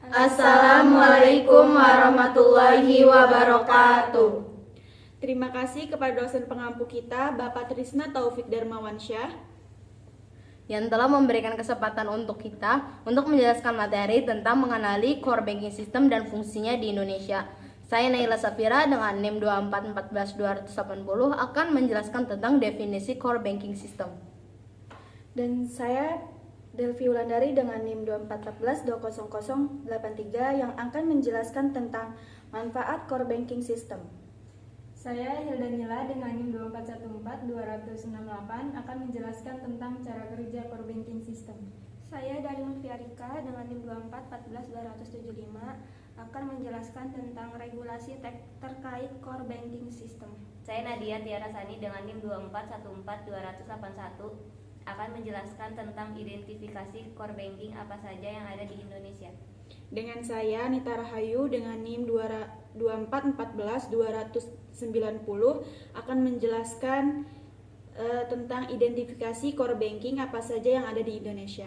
Assalamualaikum warahmatullahi wabarakatuh. Terima kasih kepada dosen pengampu kita, Bapak Trisna Taufik Darmawansyah, yang telah memberikan kesempatan untuk kita untuk menjelaskan materi tentang mengenali core banking system dan fungsinya di Indonesia. Saya Naila Safira dengan NIM 2414280 akan menjelaskan tentang definisi core banking system. Dan saya Delvi Wulandari dengan NIM 241420083 yang akan menjelaskan tentang manfaat core banking system. Saya Hilda Nila dengan NIM 2414268 akan menjelaskan tentang cara kerja core banking system. Saya Darin Fiarika dengan NIM 2414275 akan menjelaskan tentang regulasi terkait core banking system. Saya Nadia Tiara Sani dengan NIM 2414281 akan menjelaskan tentang identifikasi core banking apa saja yang ada di Indonesia. dengan saya Nita Rahayu dengan NIM 2414290 akan menjelaskan tentang identifikasi core banking apa saja yang ada di Indonesia.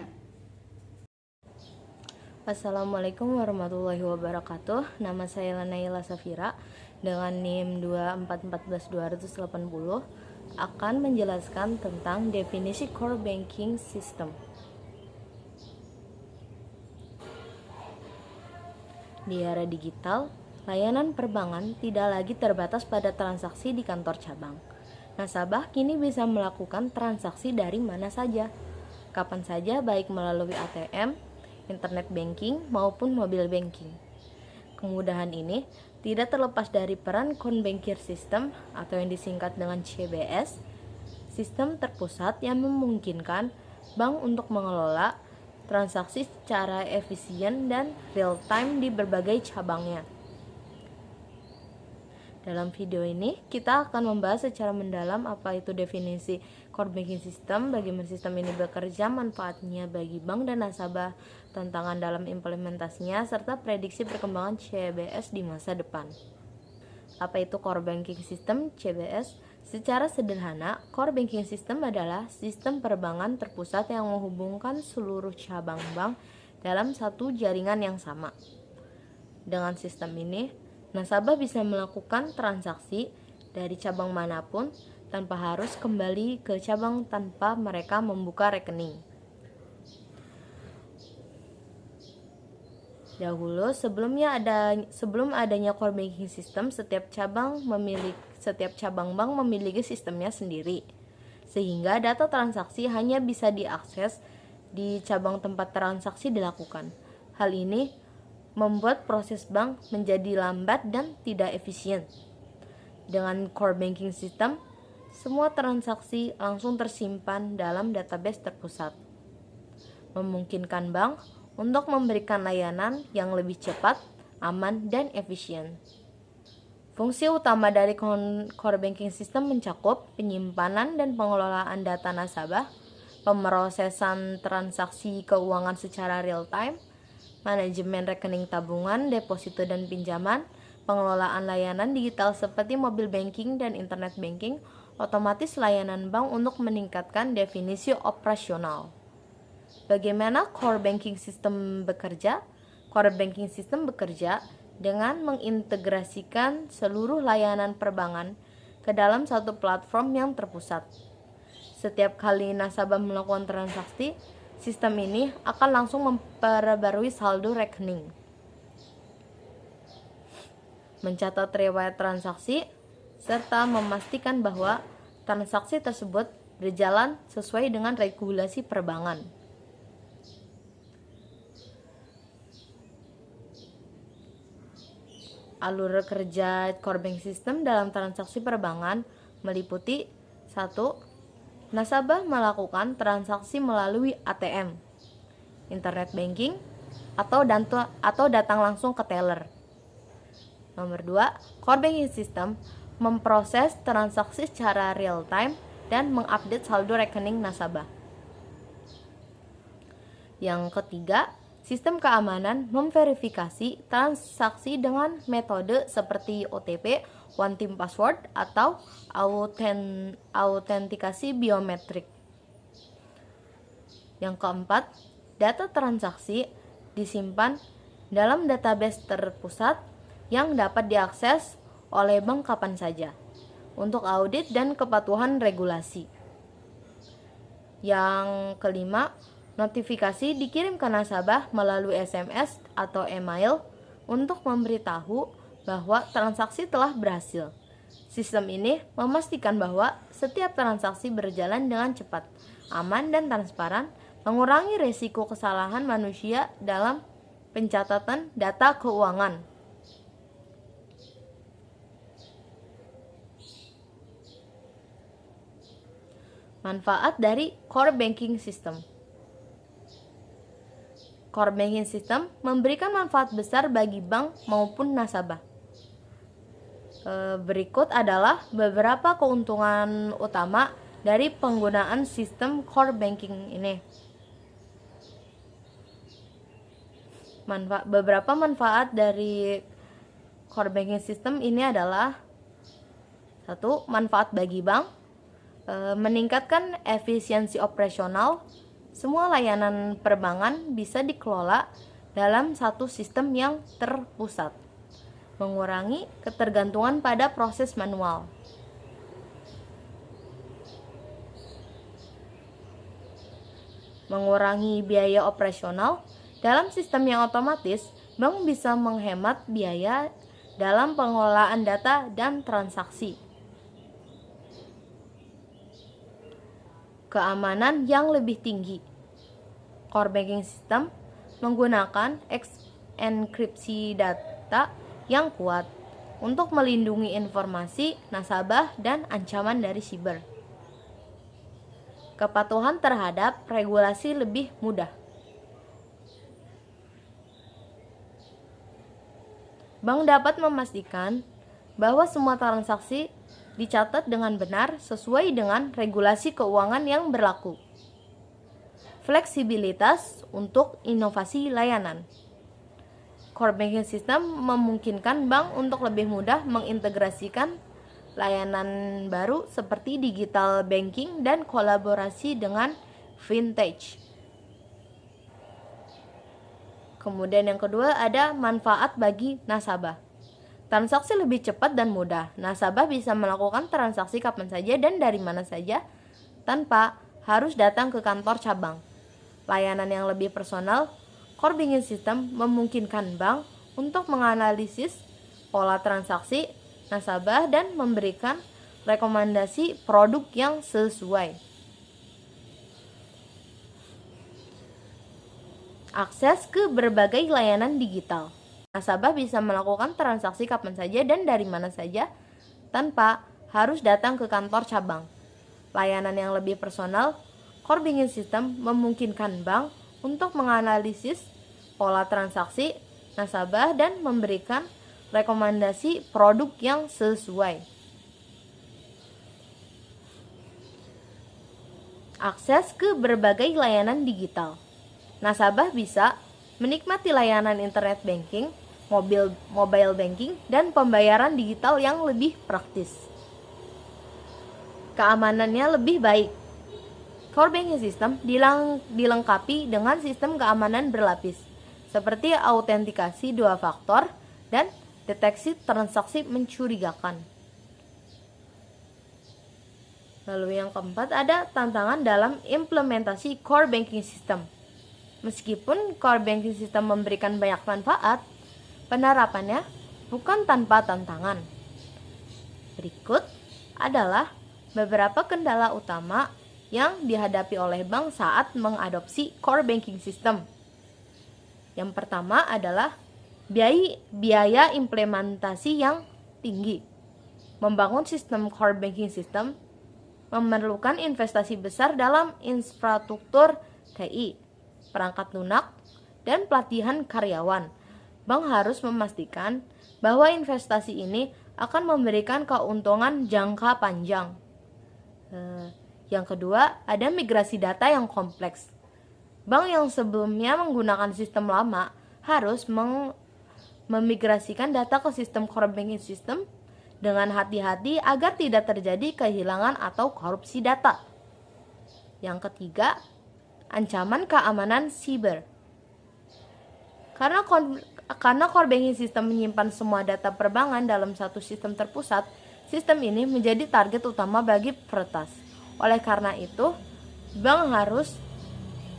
Assalamualaikum warahmatullahi wabarakatuh. Nama saya Naila Safira dengan NIM 2414280 akan menjelaskan tentang definisi core banking system. Di era digital, layanan perbankan tidak lagi terbatas pada transaksi di kantor cabang. Nasabah kini bisa melakukan transaksi dari mana saja, kapan saja, baik melalui ATM, internet banking, maupun mobile banking. Kemudahan ini tidak terlepas dari peran core banking system atau yang disingkat dengan CBS, sistem terpusat yang memungkinkan bank untuk mengelola transaksi secara efisien dan real time di berbagai cabangnya. Dalam video ini, kita akan membahas secara mendalam apa itu definisi core banking system, bagaimana sistem ini bekerja, manfaatnya bagi bank dan nasabah, tantangan dalam implementasinya, serta prediksi perkembangan CBS di masa depan. Apa itu core banking system CBS? Secara sederhana, core banking system adalah sistem perbankan terpusat yang menghubungkan seluruh cabang bank dalam satu jaringan yang sama. Dengan sistem ini, nasabah bisa melakukan transaksi dari cabang manapun tanpa harus kembali ke cabang tanpa mereka membuka rekening. Dahulu, sebelum adanya core banking system, setiap cabang bank memiliki sistemnya sendiri, sehingga data transaksi hanya bisa diakses di cabang tempat transaksi dilakukan. Hal ini membuat proses bank menjadi lambat dan tidak efisien. Dengan core banking system, semua transaksi langsung tersimpan dalam database terpusat, memungkinkan bank untuk memberikan layanan yang lebih cepat, aman, dan efisien. Fungsi utama dari core banking system mencakup penyimpanan dan pengelolaan data nasabah, pemrosesan transaksi keuangan secara real time, manajemen rekening tabungan, deposito dan pinjaman, pengelolaan layanan digital seperti mobile banking dan internet banking, otomatis layanan bank untuk meningkatkan definisi operasional. Bagaimana core banking system bekerja? Core banking system bekerja dengan mengintegrasikan seluruh layanan perbankan ke dalam satu platform yang terpusat. Setiap kali nasabah melakukan transaksi, sistem ini akan langsung memperbarui saldo rekening, mencatat riwayat transaksi, serta memastikan bahwa transaksi tersebut berjalan sesuai dengan regulasi perbankan. Alur kerja core banking system dalam transaksi perbankan meliputi 1. Nasabah melakukan transaksi melalui ATM, internet banking, atau datang langsung ke teller. Nomor 2, core banking system memproses transaksi secara real time dan mengupdate saldo rekening nasabah. Yang ketiga, sistem keamanan memverifikasi transaksi dengan metode seperti OTP, one time password, atau autentikasi biometrik. Yang keempat, data transaksi disimpan dalam database terpusat yang dapat diakses oleh bank kapan saja untuk audit dan kepatuhan regulasi. Yang kelima, notifikasi dikirim ke nasabah melalui SMS atau email untuk memberitahu bahwa transaksi telah berhasil. Sistem ini memastikan bahwa setiap transaksi berjalan dengan cepat, aman, dan transparan, mengurangi risiko kesalahan manusia dalam pencatatan data keuangan. Manfaat dari core banking system. Core banking system memberikan manfaat besar bagi bank maupun nasabah. Berikut adalah beberapa keuntungan utama dari penggunaan sistem core banking ini. Beberapa manfaat dari core banking system ini adalah: 1. Manfaat bagi bank, meningkatkan efisiensi operasional. Semua layanan perbankan bisa dikelola dalam satu sistem yang terpusat, mengurangi ketergantungan pada proses manual. Mengurangi biaya operasional. Dalam sistem yang otomatis, bank bisa menghemat biaya dalam pengelolaan data dan transaksi. Keamanan yang lebih tinggi. Core banking system menggunakan enkripsi data yang kuat untuk melindungi informasi nasabah dan ancaman dari siber. Kepatuhan terhadap regulasi lebih mudah. Bank dapat memastikan bahwa semua transaksi dicatat dengan benar sesuai dengan regulasi keuangan yang berlaku. Fleksibilitas untuk inovasi layanan. Core banking system memungkinkan bank untuk lebih mudah mengintegrasikan layanan baru seperti digital banking dan kolaborasi dengan fintech. Kemudian yang kedua ada manfaat bagi nasabah. Transaksi lebih cepat dan mudah. Nasabah bisa melakukan transaksi kapan saja dan dari mana saja tanpa harus datang ke kantor cabang. Layanan yang lebih personal. Core banking system memungkinkan bank untuk menganalisis pola transaksi nasabah dan memberikan rekomendasi produk yang sesuai. Akses ke berbagai layanan digital. Nasabah bisa melakukan transaksi kapan saja dan dari mana saja tanpa harus datang ke kantor cabang. Layanan yang lebih personal. Core banking system memungkinkan bank untuk menganalisis pola transaksi nasabah dan memberikan rekomendasi produk yang sesuai. Akses ke berbagai layanan digital. Nasabah bisa menikmati layanan internet banking, mobile banking, dan pembayaran digital yang lebih praktis. Keamanannya lebih baik. Core banking system dilengkapi dengan sistem keamanan berlapis, seperti autentikasi 2 faktor dan deteksi transaksi mencurigakan. Lalu yang keempat ada tantangan dalam implementasi core banking system. Meskipun core banking system memberikan banyak manfaat, penerapannya bukan tanpa tantangan. Berikut adalah beberapa kendala utama yang dihadapi oleh bank saat mengadopsi core banking system. Yang pertama adalah biaya implementasi yang tinggi. Membangun sistem core banking system memerlukan investasi besar dalam infrastruktur TI, perangkat lunak, dan pelatihan karyawan. Bank harus memastikan bahwa investasi ini akan memberikan keuntungan jangka panjang. Yang kedua, ada migrasi data yang kompleks. Bank yang sebelumnya menggunakan sistem lama harus memigrasikan data ke sistem core banking system dengan hati-hati agar tidak terjadi kehilangan atau korupsi data. Yang ketiga, ancaman keamanan siber. Karena core banking system menyimpan semua data perbankan dalam satu sistem terpusat, sistem ini menjadi target utama bagi peretas. Oleh karena itu, bank harus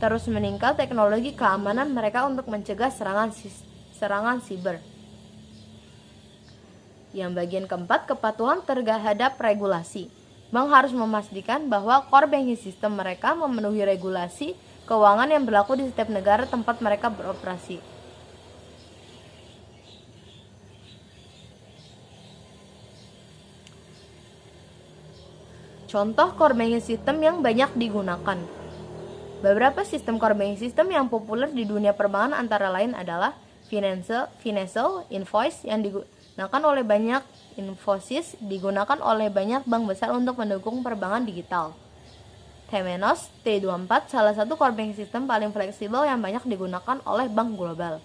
terus meningkat teknologi keamanan mereka untuk mencegah serangan siber. Yang bagian keempat, kepatuhan terhadap regulasi. Bank harus memastikan bahwa core banking system mereka memenuhi regulasi keuangan yang berlaku di setiap negara tempat mereka beroperasi. Contoh core banking system yang banyak digunakan. Beberapa sistem core banking system yang populer di dunia perbankan antara lain adalah Financial, Invoice yang digunakan oleh banyak Infosys digunakan oleh banyak bank besar untuk mendukung perbankan digital. Temenos T24 salah satu core banking system paling fleksibel yang banyak digunakan oleh bank global.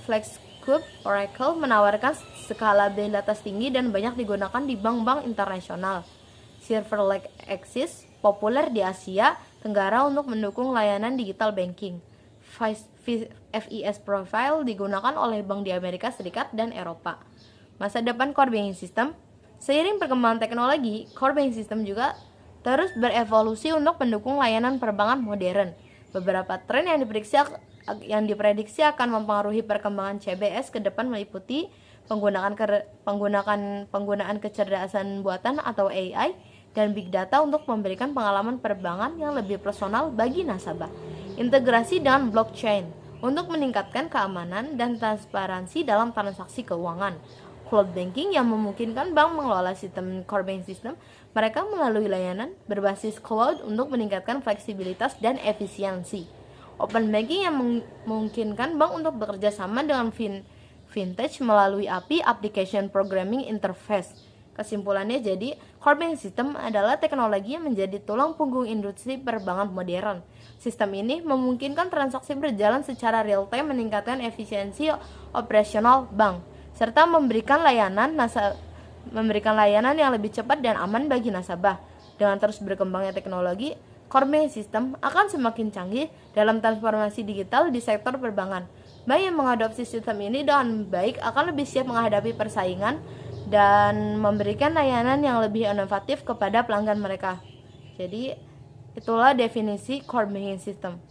FlexCube Oracle menawarkan skalabilitas tinggi dan banyak digunakan di bank-bank internasional. Silver Lake Axis populer di Asia Tenggara untuk mendukung layanan digital banking. FIS Profile digunakan oleh bank di Amerika Serikat dan Eropa. Masa depan core banking system. Seiring perkembangan teknologi, core banking system juga terus berevolusi untuk mendukung layanan perbankan modern. Beberapa tren yang diprediksi akan mempengaruhi perkembangan CBS ke depan meliputi penggunaan kecerdasan buatan atau AI dan big data untuk memberikan pengalaman perbankan yang lebih personal bagi nasabah. Integrasi dengan blockchain untuk meningkatkan keamanan dan transparansi dalam transaksi keuangan. Cloud banking yang memungkinkan bank mengelola sistem core banking system mereka melalui layanan berbasis cloud untuk meningkatkan fleksibilitas dan efisiensi. Open banking yang memungkinkan bank untuk bekerja sama dengan fintech melalui API Application Programming Interface. Kesimpulannya jadi, core banking system adalah teknologi yang menjadi tulang punggung industri perbankan modern. Sistem ini memungkinkan transaksi berjalan secara real time, meningkatkan efisiensi operasional bank, serta memberikan layanan yang lebih cepat dan aman bagi nasabah. Dengan terus berkembangnya teknologi, core banking system akan semakin canggih dalam transformasi digital di sektor perbankan. Bank yang mengadopsi sistem ini dengan baik akan lebih siap menghadapi persaingan dan memberikan layanan yang lebih inovatif kepada pelanggan mereka. Jadi, itulah definisi core banking system.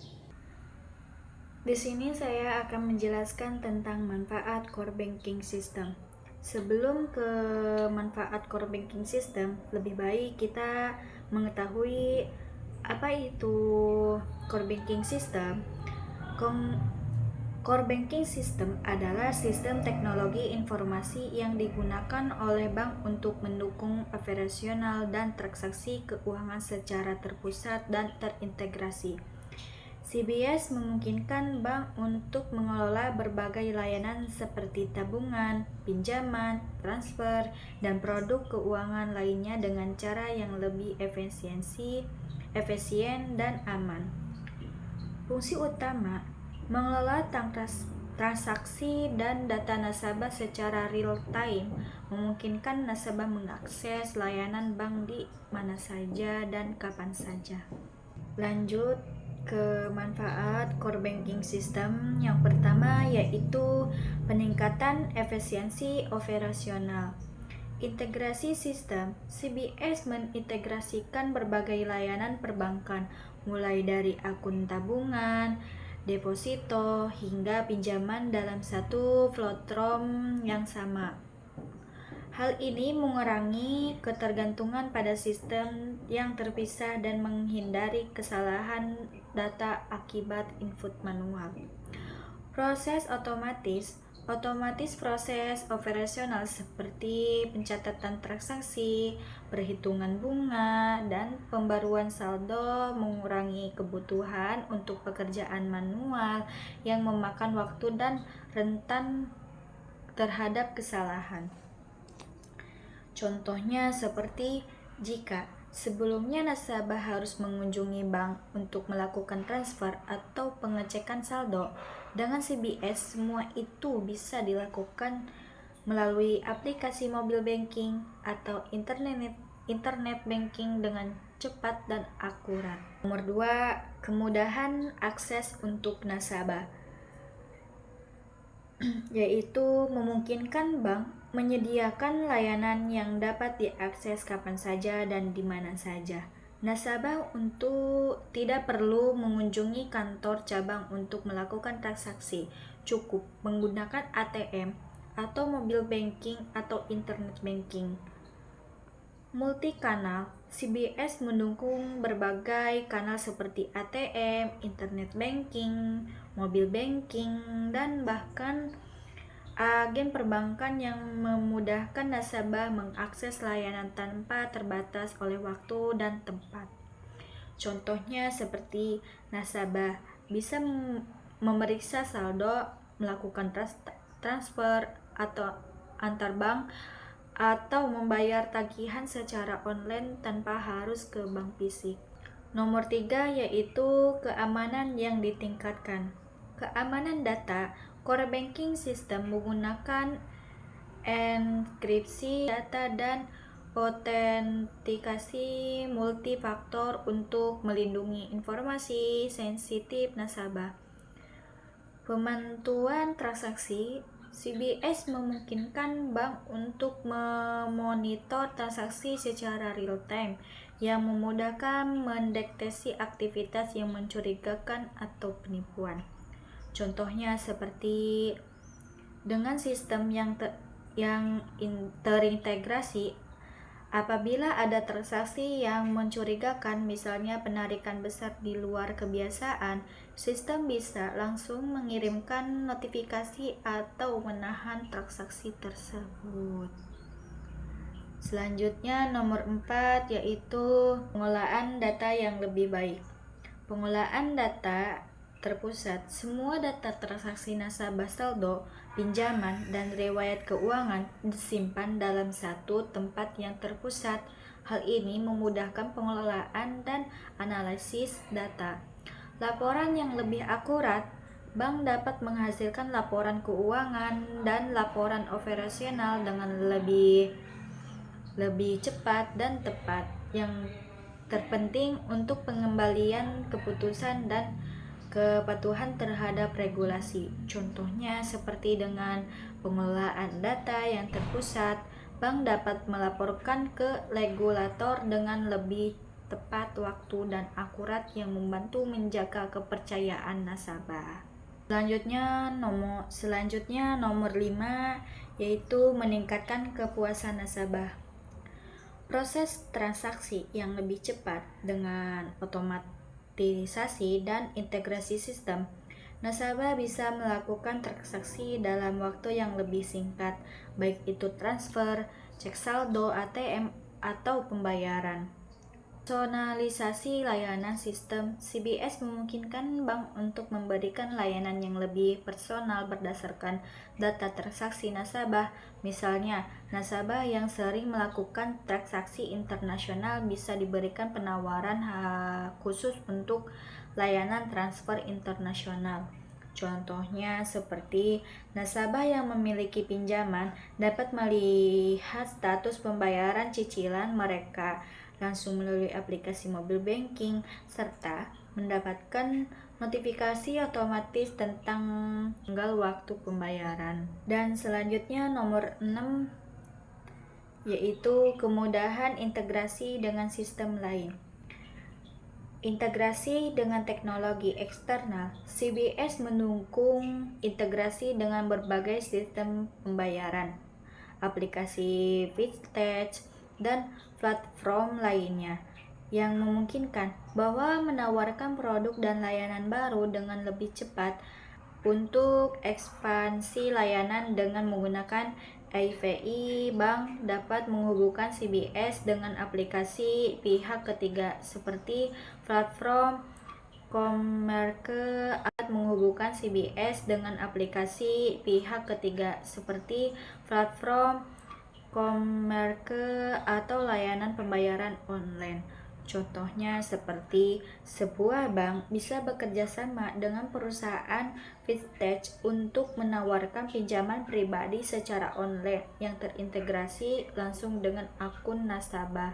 Di sini saya akan menjelaskan tentang manfaat core banking system. Sebelum ke manfaat core banking system, lebih baik kita mengetahui apa itu core banking system. Core banking system adalah sistem teknologi informasi yang digunakan oleh bank untuk mendukung operasional dan transaksi keuangan secara terpusat dan terintegrasi. CBS memungkinkan bank untuk mengelola berbagai layanan seperti tabungan, pinjaman, transfer, dan produk keuangan lainnya dengan cara yang lebih efisien dan aman. Fungsi utama mengelola transaksi dan data nasabah secara real time, memungkinkan nasabah mengakses layanan bank di mana saja dan kapan saja. Lanjut ke manfaat core banking system. Yang pertama yaitu peningkatan efisiensi operasional. Integrasi sistem. CBS mengintegrasikan berbagai layanan perbankan, mulai dari akun tabungan, deposito, hingga pinjaman dalam satu platform yang sama. Hal ini mengurangi ketergantungan pada sistem yang terpisah dan menghindari kesalahan data akibat input manual. Proses otomatis proses operasional seperti pencatatan transaksi, perhitungan bunga, dan pembaruan saldo mengurangi kebutuhan untuk pekerjaan manual yang memakan waktu dan rentan terhadap kesalahan. Contohnya seperti jika sebelumnya nasabah harus mengunjungi bank untuk melakukan transfer atau pengecekan saldo, dengan CBS semua itu bisa dilakukan melalui aplikasi mobile banking atau internet banking dengan cepat dan akurat. Nomor 2, kemudahan akses untuk nasabah. yaitu memungkinkan bank menyediakan layanan yang dapat diakses kapan saja dan di mana saja. Nasabah untuk tidak perlu mengunjungi kantor cabang untuk melakukan transaksi, cukup menggunakan ATM atau mobile banking atau internet banking. Multikanal, CBS mendukung berbagai kanal seperti ATM, internet banking, mobile banking, dan bahkan agen perbankan yang memudahkan nasabah mengakses layanan tanpa terbatas oleh waktu dan tempat. Contohnya seperti nasabah bisa memeriksa saldo, melakukan transfer atau antar bank, atau membayar tagihan secara online tanpa harus ke bank fisik. Nomor 3 yaitu keamanan yang ditingkatkan. Keamanan data. Core banking system menggunakan enkripsi data dan autentikasi multifaktor untuk melindungi informasi sensitif nasabah. Pemantauan transaksi. CBS memungkinkan bank untuk memonitor transaksi secara real time yang memudahkan mendeteksi aktivitas yang mencurigakan atau penipuan. Contohnya seperti dengan sistem yang terintegrasi, apabila ada transaksi yang mencurigakan, misalnya penarikan besar di luar kebiasaan, sistem bisa langsung mengirimkan notifikasi atau menahan transaksi tersebut. Selanjutnya nomor 4 yaitu pengolahan data yang lebih baik. Pengolahan data terpusat. Semua data transaksi nasabah, saldo, pinjaman, dan riwayat keuangan disimpan dalam satu tempat yang terpusat. Hal ini memudahkan pengelolaan dan analisis data. Laporan yang lebih akurat. Bank dapat menghasilkan laporan keuangan dan laporan operasional dengan lebih cepat dan tepat. Yang terpenting untuk pengembalian keputusan dan kepatuhan terhadap regulasi. Contohnya seperti dengan pengelolaan data yang terpusat, bank dapat melaporkan ke regulator dengan lebih tepat waktu dan akurat yang membantu menjaga kepercayaan nasabah. Selanjutnya nomor 5 yaitu meningkatkan kepuasan nasabah. Proses transaksi yang lebih cepat dengan otomatisasi dan integrasi sistem, nasabah bisa melakukan transaksi dalam waktu yang lebih singkat, baik itu transfer, cek saldo, ATM, atau pembayaran. Personalisasi layanan sistem. CBS memungkinkan bank untuk memberikan layanan yang lebih personal berdasarkan data transaksi nasabah. Misalnya, nasabah yang sering melakukan transaksi internasional bisa diberikan penawaran khusus untuk layanan transfer internasional. Contohnya seperti nasabah yang memiliki pinjaman dapat melihat status pembayaran cicilan mereka langsung melalui aplikasi mobile banking, serta mendapatkan notifikasi otomatis tentang tanggal waktu pembayaran. Dan selanjutnya nomor 6 yaitu kemudahan integrasi dengan sistem lain. Integrasi dengan teknologi eksternal. CBS mendukung integrasi dengan berbagai sistem pembayaran, aplikasi fintech, dan platform lainnya yang memungkinkan bahwa menawarkan produk dan layanan baru dengan lebih cepat. Untuk ekspansi layanan dengan menggunakan API, bank dapat menghubungkan CBS dengan aplikasi pihak ketiga seperti platform Commerce, atau menghubungkan CBS dengan aplikasi pihak ketiga seperti platform Commerce atau layanan pembayaran online. Contohnya seperti sebuah bank bisa bekerja sama dengan perusahaan fintech untuk menawarkan pinjaman pribadi secara online yang terintegrasi langsung dengan akun nasabah.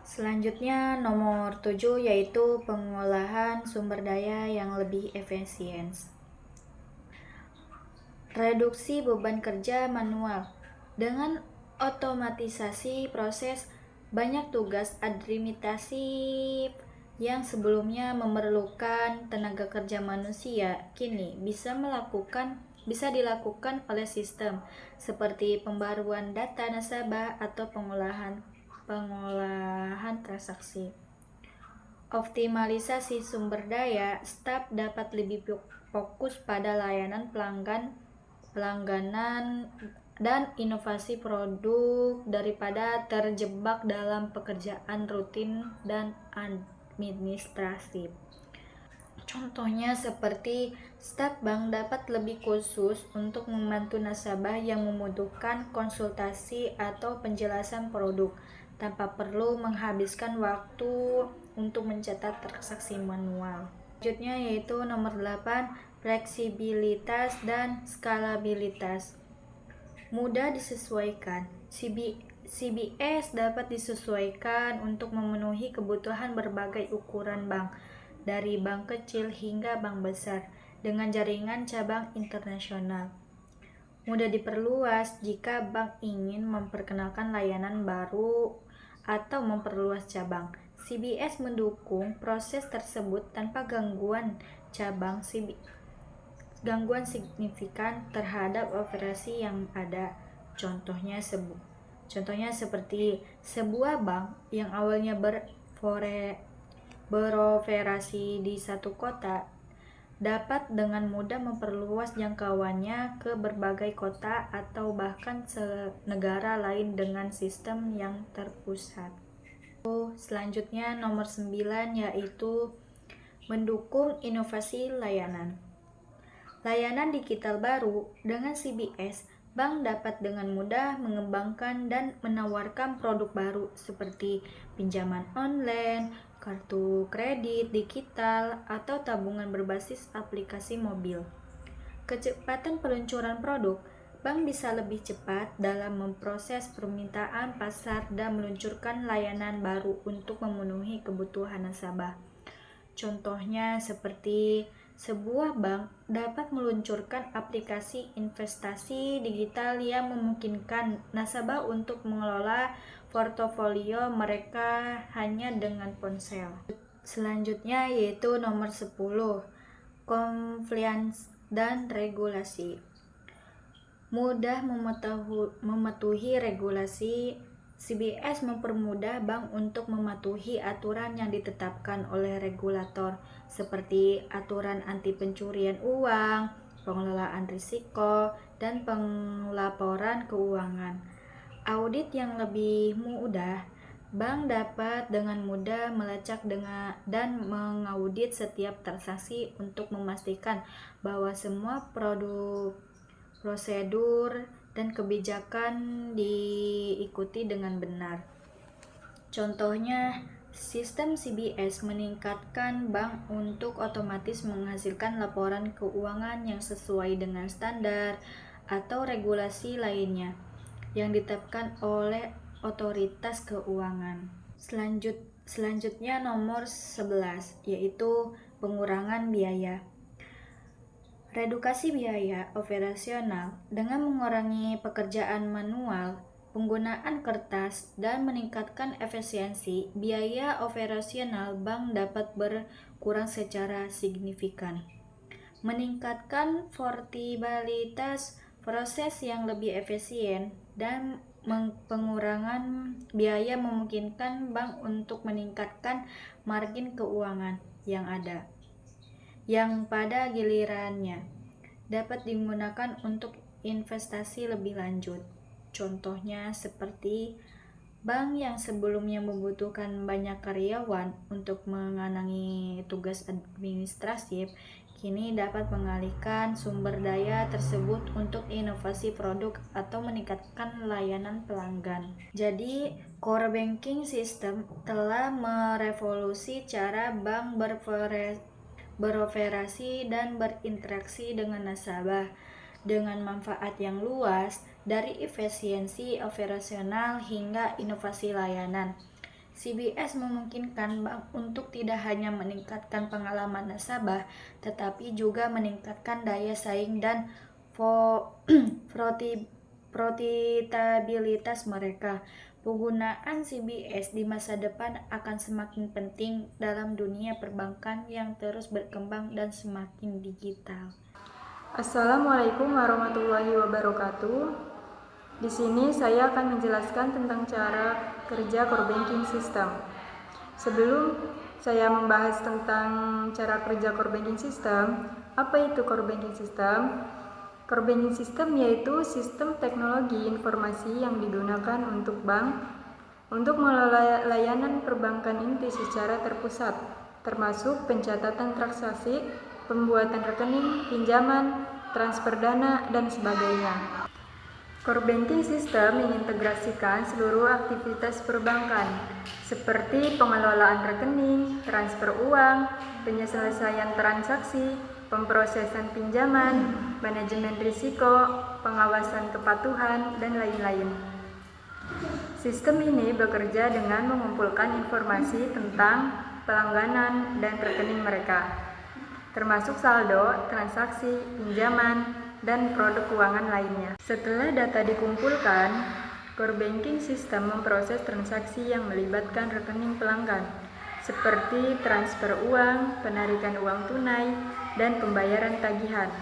Selanjutnya nomor 7 yaitu pengolahan sumber daya yang lebih efisien. Reduksi beban kerja manual. Dengan otomatisasi proses, banyak tugas administratif yang sebelumnya memerlukan tenaga kerja manusia kini bisa dilakukan oleh sistem seperti pembaruan data nasabah atau pengolahan transaksi. Optimalisasi sumber daya, staf dapat lebih fokus pada layanan pelangganan dan inovasi produk daripada terjebak dalam pekerjaan rutin dan administratif. Contohnya seperti staf bank dapat lebih khusus untuk membantu nasabah yang membutuhkan konsultasi atau penjelasan produk tanpa perlu menghabiskan waktu untuk mencatat transaksi manual. Selanjutnya yaitu nomor 8, fleksibilitas dan skalabilitas. Mudah disesuaikan. CBS dapat disesuaikan untuk memenuhi kebutuhan berbagai ukuran bank, dari bank kecil hingga bank besar, dengan jaringan cabang internasional. Mudah diperluas jika bank ingin memperkenalkan layanan baru atau memperluas cabang. CBS mendukung proses tersebut tanpa gangguan signifikan terhadap operasi yang ada. Contohnya seperti sebuah bank yang awalnya beroperasi di satu kota dapat dengan mudah memperluas jangkauannya ke berbagai kota atau bahkan negara lain dengan sistem yang terpusat. Selanjutnya nomor 9 yaitu mendukung inovasi layanan. Layanan digital baru. Dengan CBS, bank dapat dengan mudah mengembangkan dan menawarkan produk baru seperti pinjaman online, kartu kredit digital, atau tabungan berbasis aplikasi mobil. Kecepatan peluncuran produk. Bank bisa lebih cepat dalam memproses permintaan pasar dan meluncurkan layanan baru untuk memenuhi kebutuhan nasabah. Contohnya seperti sebuah bank dapat meluncurkan aplikasi investasi digital yang memungkinkan nasabah untuk mengelola portofolio mereka hanya dengan ponsel. Selanjutnya yaitu nomor 10, compliance dan regulasi. Mudah mematuhi regulasi. CBS mempermudah bank untuk mematuhi aturan yang ditetapkan oleh regulator seperti aturan anti pencurian uang, pengelolaan risiko, dan pelaporan keuangan. Audit yang lebih mudah. Bank dapat dengan mudah melacak dan mengaudit setiap transaksi untuk memastikan bahwa semua prosedur dan kebijakan diikuti dengan benar. Contohnya, sistem CBS meningkatkan bank untuk otomatis menghasilkan laporan keuangan yang sesuai dengan standar atau regulasi lainnya yang ditetapkan oleh otoritas keuangan. Selanjutnya nomor 11 yaitu pengurangan biaya. Reduksi biaya operasional dengan mengurangi pekerjaan manual, penggunaan kertas, dan meningkatkan efisiensi, biaya operasional bank dapat berkurang secara signifikan. Meningkatkan portabilitas proses yang lebih efisien dan pengurangan biaya memungkinkan bank untuk meningkatkan margin keuangan yang ada, yang pada gilirannya dapat digunakan untuk investasi lebih lanjut. Contohnya seperti bank yang sebelumnya membutuhkan banyak karyawan untuk menangani tugas administratif, kini dapat mengalihkan sumber daya tersebut untuk inovasi produk atau meningkatkan layanan pelanggan. Jadi, core banking system telah merevolusi cara bank beroperasi dan berinteraksi dengan nasabah dengan manfaat yang luas, dari efisiensi operasional hingga inovasi layanan. CBS memungkinkan bank untuk tidak hanya meningkatkan pengalaman nasabah, tetapi juga meningkatkan daya saing dan profitabilitas mereka. Penggunaan CBS di masa depan akan semakin penting dalam dunia perbankan yang terus berkembang dan semakin digital. Assalamualaikum warahmatullahi wabarakatuh. Di sini saya akan menjelaskan tentang cara kerja core banking system. Sebelum saya membahas tentang cara kerja core banking system, apa itu core banking system? Core banking system yaitu sistem teknologi informasi yang digunakan untuk bank untuk mengelola layanan perbankan inti secara terpusat, termasuk pencatatan transaksi, pembuatan rekening, pinjaman, transfer dana, dan sebagainya. Core banking system mengintegrasikan seluruh aktivitas perbankan, seperti pengelolaan rekening, transfer uang, penyelesaian transaksi, pemrosesan pinjaman, manajemen risiko, pengawasan kepatuhan, dan lain-lain. Sistem ini bekerja dengan mengumpulkan informasi tentang pelangganan dan rekening mereka, termasuk saldo, transaksi, pinjaman, dan produk keuangan lainnya. Setelah data dikumpulkan, core banking system memproses transaksi yang melibatkan rekening pelanggan, seperti transfer uang, penarikan uang tunai, dan pembayaran tagihan.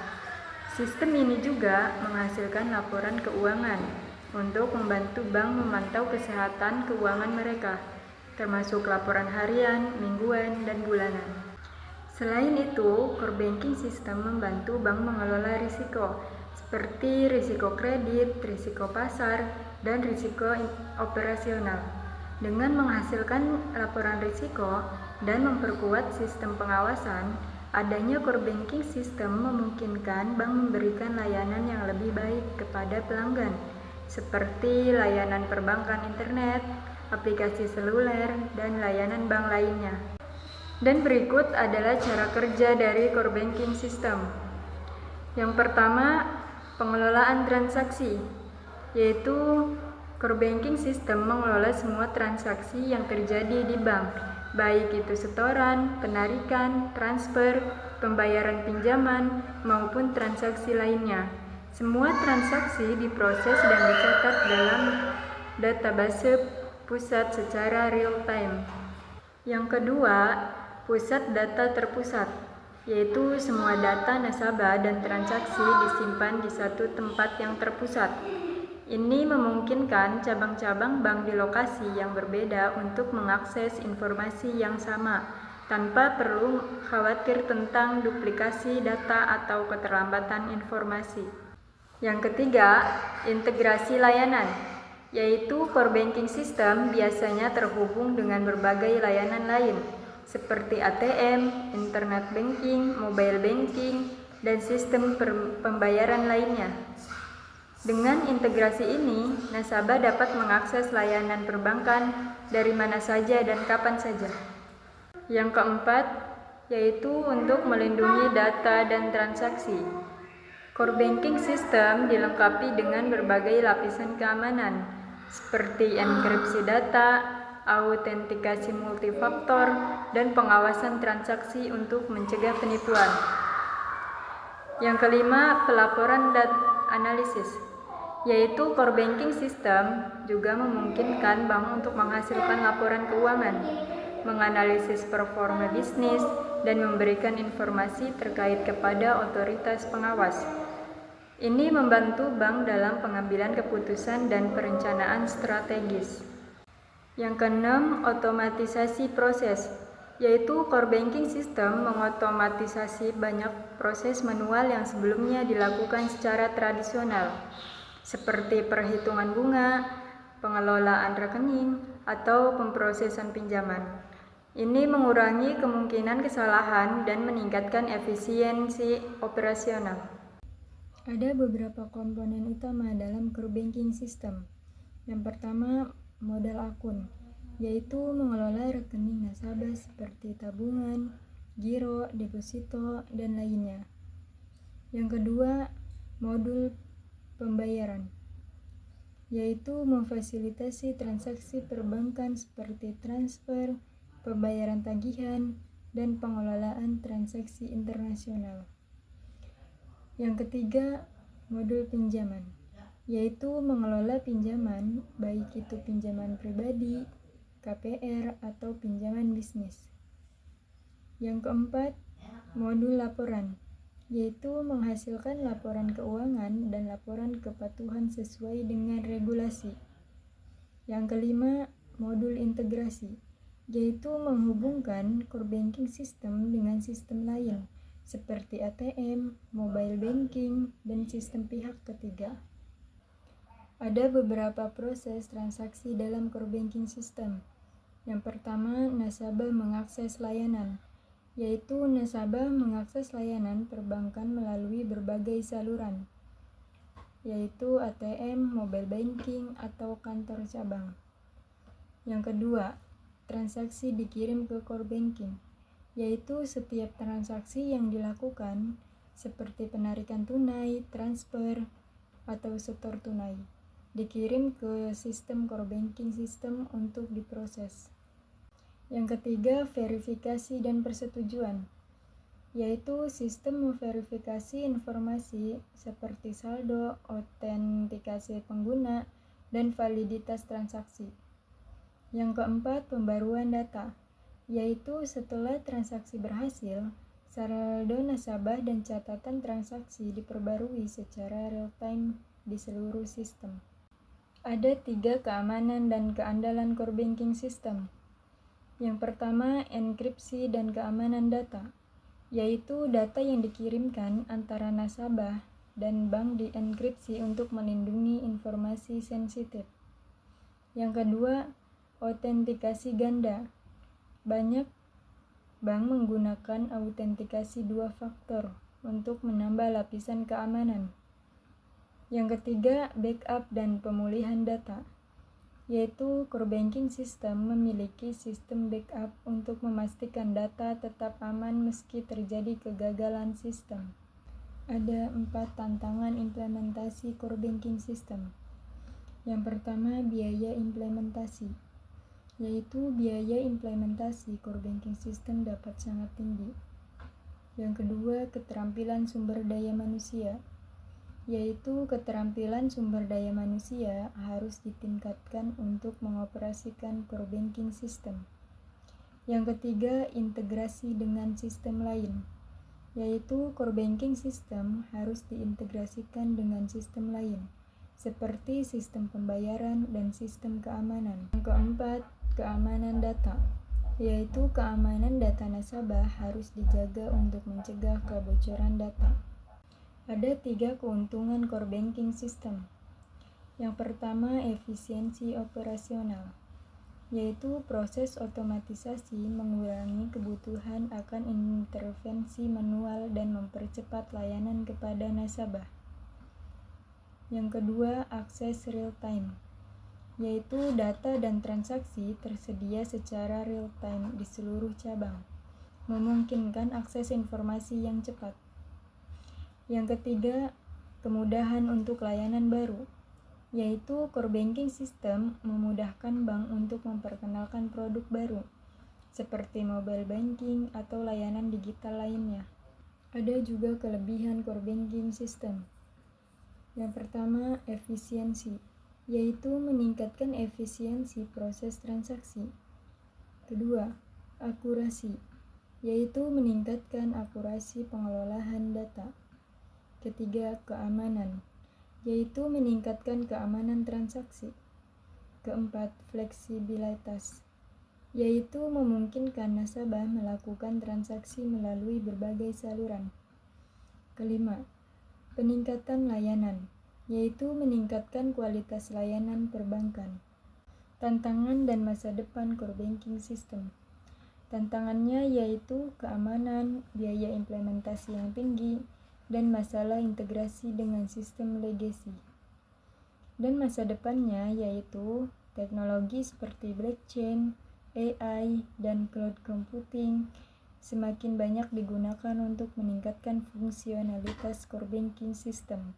Sistem ini juga menghasilkan laporan keuangan untuk membantu bank memantau kesehatan keuangan mereka, termasuk laporan harian, mingguan, dan bulanan. Selain itu, core banking system membantu bank mengelola risiko, seperti risiko kredit, risiko pasar, dan risiko operasional. Dengan menghasilkan laporan risiko dan memperkuat sistem pengawasan, adanya core banking system memungkinkan bank memberikan layanan yang lebih baik kepada pelanggan, seperti layanan perbankan internet, aplikasi seluler, dan layanan bank lainnya. Dan berikut adalah cara kerja dari core banking system. Yang pertama, pengelolaan transaksi, yaitu core banking system mengelola semua transaksi yang terjadi di bank, baik itu setoran, penarikan, transfer, pembayaran pinjaman, maupun transaksi lainnya. Semua transaksi diproses dan dicatat dalam database pusat secara real time. Yang kedua, pusat data terpusat, yaitu semua data nasabah dan transaksi disimpan di satu tempat yang terpusat. Ini memungkinkan cabang-cabang bank di lokasi yang berbeda untuk mengakses informasi yang sama, tanpa perlu khawatir tentang duplikasi data atau keterlambatan informasi. Yang ketiga, integrasi layanan, yaitu core banking system biasanya terhubung dengan berbagai layanan lain, seperti ATM, internet banking, mobile banking, dan sistem pembayaran lainnya. Dengan integrasi ini, nasabah dapat mengakses layanan perbankan dari mana saja dan kapan saja. Yang keempat, yaitu untuk melindungi data dan transaksi. Core banking system dilengkapi dengan berbagai lapisan keamanan, seperti enkripsi data, autentikasi multifaktor, dan pengawasan transaksi untuk mencegah penipuan. Yang kelima, pelaporan dan analisis, yaitu core banking system juga memungkinkan bank untuk menghasilkan laporan keuangan, menganalisis performa bisnis, dan memberikan informasi terkait kepada otoritas pengawas. Ini membantu bank dalam pengambilan keputusan dan perencanaan strategis. Yang keenam, otomatisasi proses, yaitu core banking system mengotomatisasi banyak proses manual yang sebelumnya dilakukan secara tradisional, seperti perhitungan bunga, pengelolaan rekening, atau pemrosesan pinjaman. Ini mengurangi kemungkinan kesalahan dan meningkatkan efisiensi operasional. Ada beberapa komponen utama dalam core banking system. Yang pertama, modal akun, yaitu mengelola rekening nasabah seperti tabungan, giro, deposito, dan lainnya. Yang kedua, modul pembayaran, yaitu memfasilitasi transaksi perbankan seperti transfer, pembayaran tagihan, dan pengelolaan transaksi internasional. Yang ketiga, modul pinjaman, yaitu mengelola pinjaman, baik itu pinjaman pribadi, KPR, atau pinjaman bisnis. Yang keempat, modul laporan, yaitu menghasilkan laporan keuangan dan laporan kepatuhan sesuai dengan regulasi. Yang kelima, modul integrasi, yaitu menghubungkan core banking system dengan sistem lain, seperti ATM, mobile banking, dan sistem pihak ketiga. Ada beberapa proses transaksi dalam core banking system. Yang pertama, nasabah mengakses layanan, yaitu nasabah mengakses layanan perbankan melalui berbagai saluran, yaitu ATM, mobile banking, atau kantor cabang. Yang kedua, transaksi dikirim ke core banking, yaitu setiap transaksi yang dilakukan seperti penarikan tunai, transfer, atau setor tunai dikirim ke sistem core banking system untuk diproses. Yang ketiga, verifikasi dan persetujuan, yaitu sistem memverifikasi informasi seperti saldo, autentikasi pengguna, dan validitas transaksi. Yang keempat, pembaruan data, yaitu setelah transaksi berhasil, saldo nasabah dan catatan transaksi diperbarui secara real-time di seluruh sistem. Ada 3 keamanan dan keandalan core banking system. Yang pertama, enkripsi dan keamanan data, yaitu data yang dikirimkan antara nasabah dan bank dienkripsi untuk melindungi informasi sensitif. Yang kedua, autentikasi ganda. Banyak bank menggunakan autentikasi 2 faktor untuk menambah lapisan keamanan. Yang ketiga, backup dan pemulihan data, yaitu core banking system memiliki sistem backup untuk memastikan data tetap aman meski terjadi kegagalan sistem. Ada 4 tantangan implementasi core banking system. Yang pertama, biaya implementasi, yaitu biaya implementasi core banking system dapat sangat tinggi. Yang kedua, keterampilan sumber daya manusia, yaitu keterampilan sumber daya manusia harus ditingkatkan untuk mengoperasikan core banking system. Yang ketiga, integrasi dengan sistem lain, yaitu core banking system harus diintegrasikan dengan sistem lain, seperti sistem pembayaran dan sistem keamanan. Yang keempat, keamanan data, yaitu keamanan data nasabah harus dijaga untuk mencegah kebocoran data. Ada 3 keuntungan core banking system. Yang pertama, efisiensi operasional, yaitu proses otomatisasi mengurangi kebutuhan akan intervensi manual dan mempercepat layanan kepada nasabah. Yang kedua, akses real time, yaitu data dan transaksi tersedia secara real time di seluruh cabang, memungkinkan akses informasi yang cepat. Yang ketiga, kemudahan untuk layanan baru, yaitu core banking system memudahkan bank untuk memperkenalkan produk baru, seperti mobile banking atau layanan digital lainnya. Ada juga kelebihan core banking system. Yang pertama, efisiensi, yaitu meningkatkan efisiensi proses transaksi. Kedua, akurasi, yaitu meningkatkan akurasi pengelolaan data. Ketiga, keamanan, yaitu meningkatkan keamanan transaksi. Keempat, fleksibilitas, yaitu memungkinkan nasabah melakukan transaksi melalui berbagai saluran. Kelima, peningkatan layanan, yaitu meningkatkan kualitas layanan perbankan. Tantangan dan masa depan core banking system. Tantangannya yaitu keamanan, biaya implementasi yang tinggi, dan masalah integrasi dengan sistem legacy. Dan masa depannya yaitu teknologi seperti blockchain, AI, dan cloud computing semakin banyak digunakan untuk meningkatkan fungsionalitas core banking system.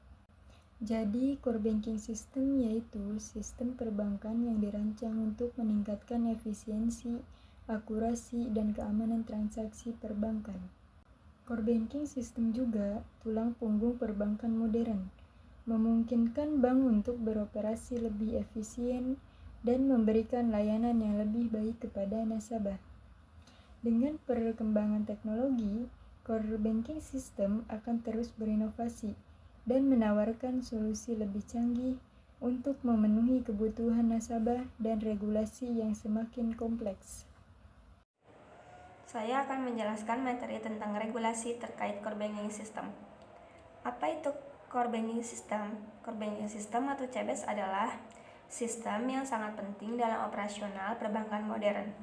Jadi, core banking system yaitu sistem perbankan yang dirancang untuk meningkatkan efisiensi, akurasi, dan keamanan transaksi perbankan. Core banking system juga tulang punggung perbankan modern, memungkinkan bank untuk beroperasi lebih efisien dan memberikan layanan yang lebih baik kepada nasabah. Dengan perkembangan teknologi, core banking system akan terus berinovasi dan menawarkan solusi lebih canggih untuk memenuhi kebutuhan nasabah dan regulasi yang semakin kompleks. Saya akan menjelaskan materi tentang regulasi terkait core banking system. Apa itu core banking system? Core banking system atau CBS adalah sistem yang sangat penting dalam operasional perbankan modern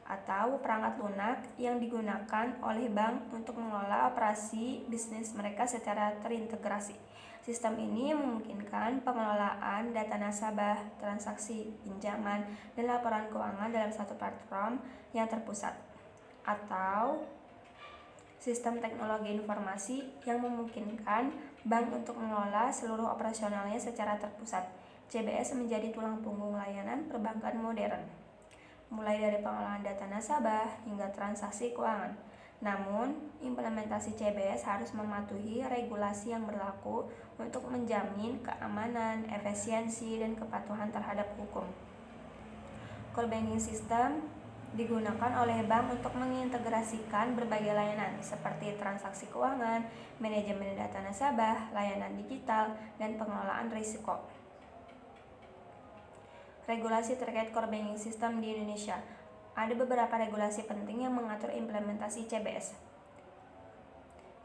atau perangkat lunak yang digunakan oleh bank untuk mengelola operasi bisnis mereka secara terintegrasi. Sistem ini memungkinkan pengelolaan data nasabah, transaksi, pinjaman, dan laporan keuangan dalam satu platform yang terpusat, atau sistem teknologi informasi yang memungkinkan bank untuk mengelola seluruh operasionalnya secara terpusat. CBS menjadi tulang punggung layanan perbankan modern, mulai dari pengelolaan data nasabah hingga transaksi keuangan. Namun, implementasi CBS harus mematuhi regulasi yang berlaku untuk menjamin keamanan, efisiensi, dan kepatuhan terhadap hukum. Core banking system digunakan oleh bank untuk mengintegrasikan berbagai layanan seperti transaksi keuangan, manajemen data nasabah, layanan digital, dan pengelolaan risiko. Regulasi terkait core banking system di Indonesia. Ada beberapa regulasi penting yang mengatur implementasi CBS,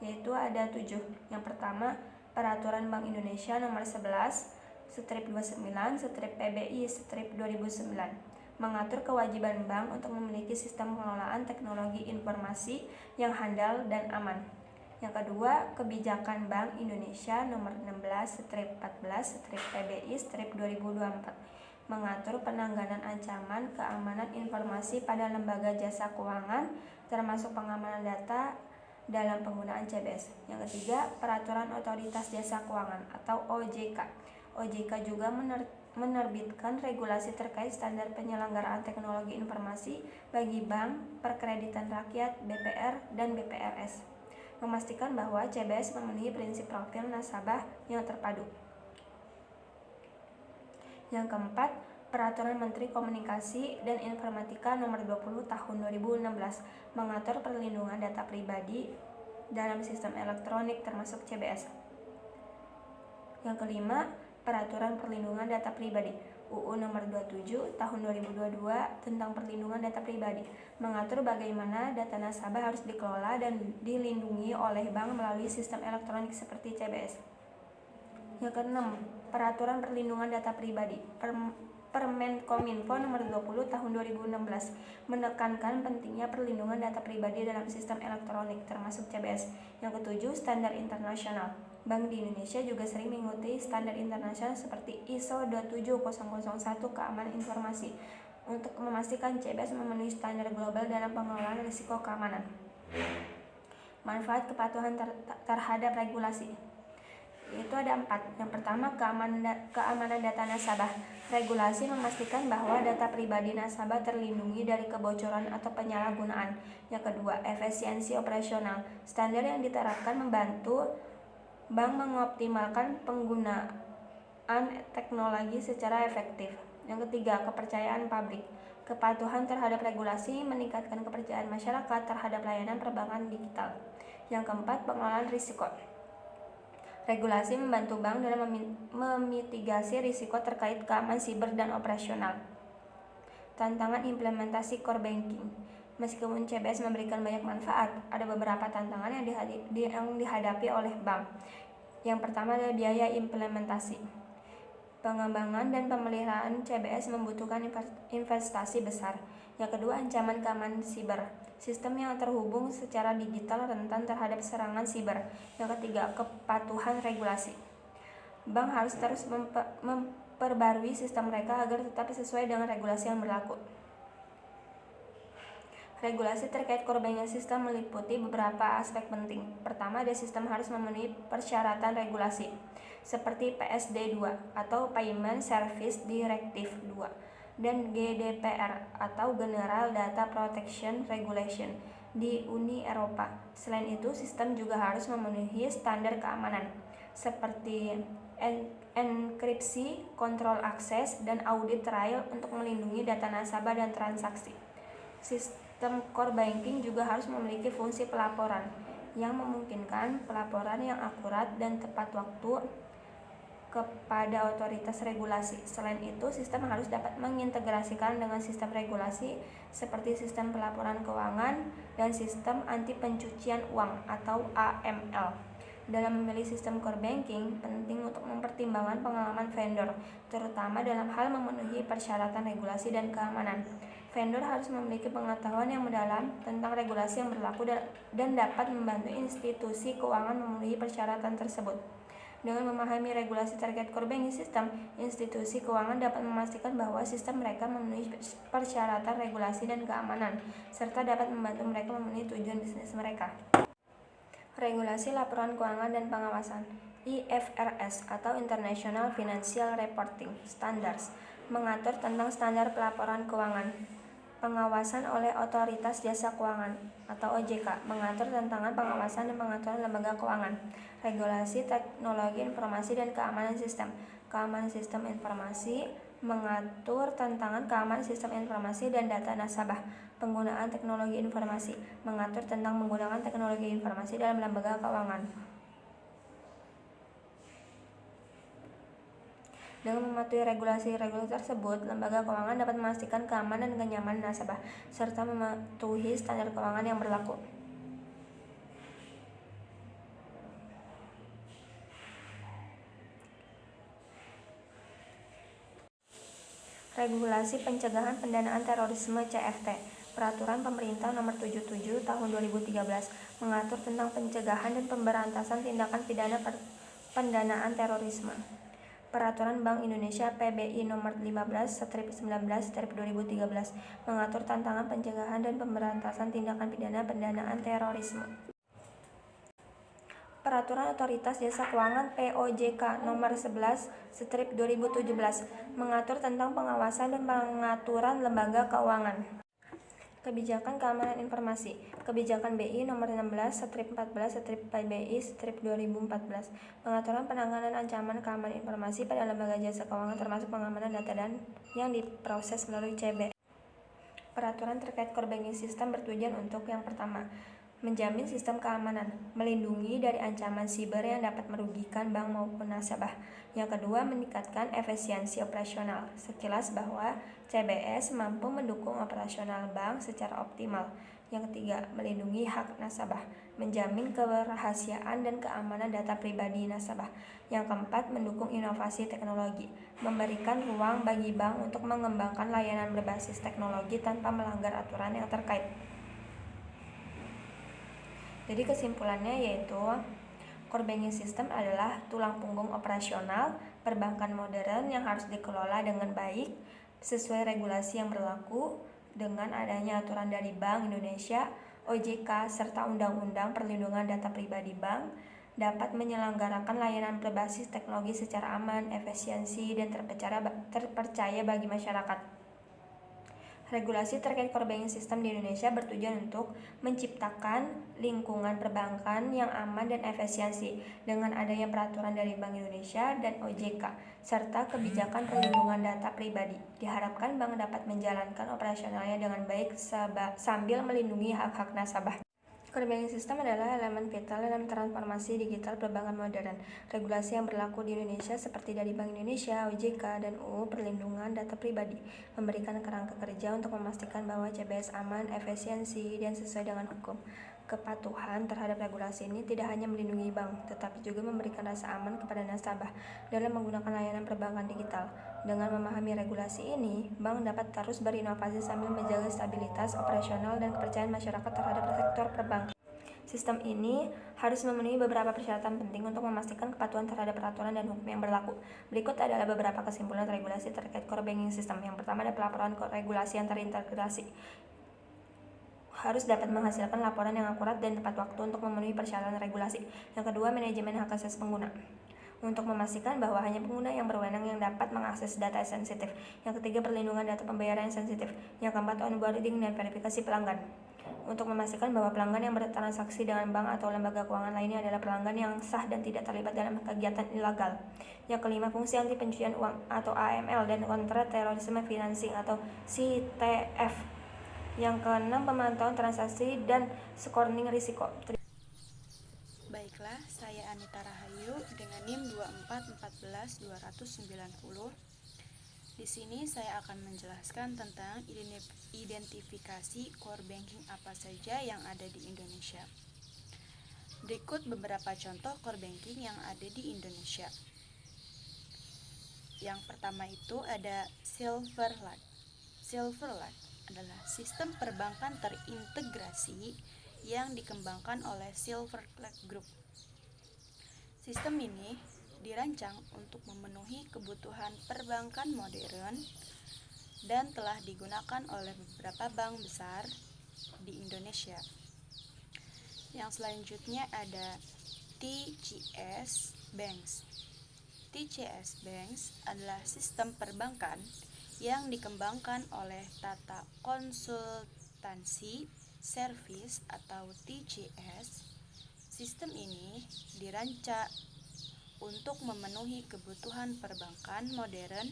yaitu ada 7. Yang pertama, Peraturan Bank Indonesia Nomor 11/29/PBI/2009 mengatur kewajiban bank untuk memiliki sistem pengelolaan teknologi informasi yang handal dan aman. Yang kedua, Kebijakan Bank Indonesia Nomor 16/14/PBI/2024 mengatur penanganan ancaman keamanan informasi pada lembaga jasa keuangan, termasuk pengamanan data dalam penggunaan CBS. Yang ketiga, Peraturan Otoritas Jasa Keuangan atau OJK. OJK juga menerbitkan regulasi terkait standar penyelenggaraan teknologi informasi bagi bank, perkreditan rakyat, BPR, dan BPRS, memastikan bahwa CBS memenuhi prinsip profil nasabah yang terpadu. Yang keempat, Peraturan Menteri Komunikasi dan Informatika Nomor 20 Tahun 2016 mengatur perlindungan data pribadi dalam sistem elektronik termasuk CBS. Yang kelima, Peraturan Perlindungan Data Pribadi UU Nomor 27 Tahun 2022 tentang perlindungan data pribadi mengatur bagaimana data nasabah harus dikelola dan dilindungi oleh bank melalui sistem elektronik seperti CBS. Yang keenam, Peraturan Perlindungan Data Pribadi Permenkominfo Nomor 20 Tahun 2016 menekankan pentingnya perlindungan data pribadi dalam sistem elektronik termasuk CBS. Yang ketujuh, Standar Internasional. Bank di Indonesia juga sering mengikuti standar internasional seperti ISO 27001 keamanan informasi untuk memastikan CBS memenuhi standar global dalam pengelolaan risiko keamanan. Manfaat kepatuhan terhadap regulasi. Itu ada 4. Yang pertama, keamanan data nasabah. Regulasi memastikan bahwa data pribadi nasabah terlindungi dari kebocoran atau penyalahgunaan. Yang kedua, efisiensi operasional. Standar yang diterapkan membantu bank mengoptimalkan penggunaan teknologi secara efektif. Yang ketiga, kepercayaan publik. Kepatuhan terhadap regulasi meningkatkan kepercayaan masyarakat terhadap layanan perbankan digital. Yang keempat, pengelolaan risiko. Regulasi membantu bank dalam memitigasi risiko terkait keamanan siber dan operasional. Tantangan implementasi core banking. Meskipun CBS memberikan banyak manfaat, ada beberapa tantangan yang dihadapi oleh bank. Yang pertama adalah biaya implementasi. Pengembangan dan pemeliharaan CBS membutuhkan investasi besar. Yang kedua, ancaman keamanan siber. Sistem yang terhubung secara digital rentan terhadap serangan siber. Yang ketiga, kepatuhan regulasi. Bank harus terus memperbarui sistem mereka agar tetap sesuai dengan regulasi yang berlaku. Regulasi terkait core banking system meliputi beberapa aspek penting. Pertama, sistem harus memenuhi persyaratan regulasi, seperti PSD 2 atau Payment Service Directive 2 dan GDPR atau General Data Protection Regulation di Uni Eropa. Selain itu, sistem juga harus memenuhi standar keamanan seperti enkripsi, kontrol akses, dan audit trial untuk melindungi data nasabah dan transaksi. Sistem core banking juga harus memiliki fungsi pelaporan yang memungkinkan pelaporan yang akurat dan tepat waktu kepada otoritas regulasi. Selain itu, sistem harus dapat mengintegrasikan dengan sistem regulasi seperti sistem pelaporan keuangan dan sistem anti pencucian uang atau AML. Dalam memilih sistem core banking, penting untuk mempertimbangkan pengalaman vendor, terutama dalam hal memenuhi persyaratan regulasi dan keamanan. Vendor harus memiliki pengetahuan yang mendalam tentang regulasi yang berlaku dan dapat membantu institusi keuangan memenuhi persyaratan tersebut. Dengan memahami regulasi terkait core banking system, institusi keuangan dapat memastikan bahwa sistem mereka memenuhi persyaratan regulasi dan keamanan, serta dapat membantu mereka memenuhi tujuan bisnis mereka. Regulasi laporan keuangan dan pengawasan IFRS atau International Financial Reporting Standards mengatur tentang standar pelaporan keuangan. Pengawasan oleh Otoritas Jasa Keuangan atau OJK mengatur tentang pengawasan dan pengaturan lembaga keuangan. Regulasi teknologi informasi dan keamanan sistem. Keamanan sistem informasi mengatur tentang keamanan sistem informasi dan data nasabah. Penggunaan teknologi informasi mengatur tentang menggunakan teknologi informasi dalam lembaga keuangan. Dengan mematuhi regulasi-regulasi tersebut, lembaga keuangan dapat memastikan keamanan dan kenyamanan nasabah, serta mematuhi standar keuangan yang berlaku. Regulasi Pencegahan Pendanaan Terorisme (CFT). Peraturan Pemerintah Nomor 77 Tahun 2013 mengatur tentang pencegahan dan pemberantasan tindakan pidana pendanaan terorisme. Peraturan Bank Indonesia PBI Nomor 15/19/2013 mengatur tentang pencegahan dan pemberantasan tindakan pidana pendanaan terorisme. Peraturan Otoritas Jasa Keuangan POJK Nomor 11/2017 mengatur tentang pengawasan dan pengaturan lembaga keuangan. Kebijakan Keamanan Informasi. Kebijakan BI Nomor 16/14/PBI/2014 pengaturan penanganan ancaman keamanan informasi pada lembaga jasa keuangan termasuk pengamanan data dan yang diproses melalui CB. Peraturan terkait core banking system bertujuan untuk yang pertama, menjamin sistem keamanan, melindungi dari ancaman siber yang dapat merugikan bank maupun nasabah. Yang kedua, meningkatkan efisiensi operasional. Sekilas bahwa CBS mampu mendukung operasional bank secara optimal. Yang ketiga, melindungi hak nasabah, menjamin kerahasiaan dan keamanan data pribadi nasabah. Yang keempat, mendukung inovasi teknologi, memberikan ruang bagi bank untuk mengembangkan layanan berbasis teknologi tanpa melanggar aturan yang terkait. Jadi kesimpulannya yaitu core banking system adalah tulang punggung operasional perbankan modern yang harus dikelola dengan baik sesuai regulasi yang berlaku dengan adanya aturan dari Bank Indonesia, OJK, serta Undang-Undang Perlindungan Data Pribadi Bank dapat menyelenggarakan layanan berbasis teknologi secara aman, efisiensi, dan terpercaya bagi masyarakat. Regulasi terkait core banking system di Indonesia bertujuan untuk menciptakan lingkungan perbankan yang aman dan efisiensi dengan adanya peraturan dari Bank Indonesia dan OJK serta kebijakan perlindungan data pribadi. Diharapkan bank dapat menjalankan operasionalnya dengan baik sambil melindungi hak-hak nasabah. Core banking system adalah elemen vital dalam transformasi digital perbankan modern. Regulasi yang berlaku di Indonesia seperti dari Bank Indonesia, OJK, dan UU Perlindungan Data Pribadi memberikan kerangka kerja untuk memastikan bahwa CBS aman, efisiensi, dan sesuai dengan hukum. Kepatuhan terhadap regulasi ini tidak hanya melindungi bank, tetapi juga memberikan rasa aman kepada nasabah dalam menggunakan layanan perbankan digital. Dengan memahami regulasi ini, bank dapat terus berinovasi sambil menjaga stabilitas operasional dan kepercayaan masyarakat terhadap sektor perbankan. Sistem ini harus memenuhi beberapa persyaratan penting untuk memastikan kepatuhan terhadap peraturan dan hukum yang berlaku. Berikut adalah beberapa kesimpulan regulasi terkait core banking system. Yang pertama ada pelaporan regulasi yang terintegrasi. Harus dapat menghasilkan laporan yang akurat dan tepat waktu untuk memenuhi persyaratan regulasi. Yang kedua, manajemen hak akses pengguna, untuk memastikan bahwa hanya pengguna yang berwenang yang dapat mengakses data sensitif. Yang ketiga, perlindungan data pembayaran yang sensitif. Yang keempat, onboarding dan verifikasi pelanggan. untuk memastikan bahwa pelanggan yang bertransaksi dengan bank atau lembaga keuangan lainnya adalah pelanggan yang sah dan tidak terlibat dalam kegiatan ilegal. Yang kelima, fungsi anti pencucian uang atau AML dan kontra terorisme financing atau CTF. Yang keenam, pemantauan transaksi dan scoring risiko. Baiklah, saya Anita Rahayu dengan NIM 2414290. Di sini saya akan menjelaskan tentang identifikasi core banking apa saja yang ada di Indonesia. Berikut beberapa contoh core banking yang ada di Indonesia. Yang pertama itu ada Silverlight. Silverlight adalah sistem perbankan terintegrasi yang dikembangkan oleh Silverlight Group. Sistem ini dirancang untuk memenuhi kebutuhan perbankan modern dan telah digunakan oleh beberapa bank besar di Indonesia. Yang selanjutnya ada TCS Banks. TCS Banks adalah sistem perbankan yang dikembangkan oleh Tata Konsultansi Service atau TCS. Sistem ini dirancang untuk memenuhi kebutuhan perbankan modern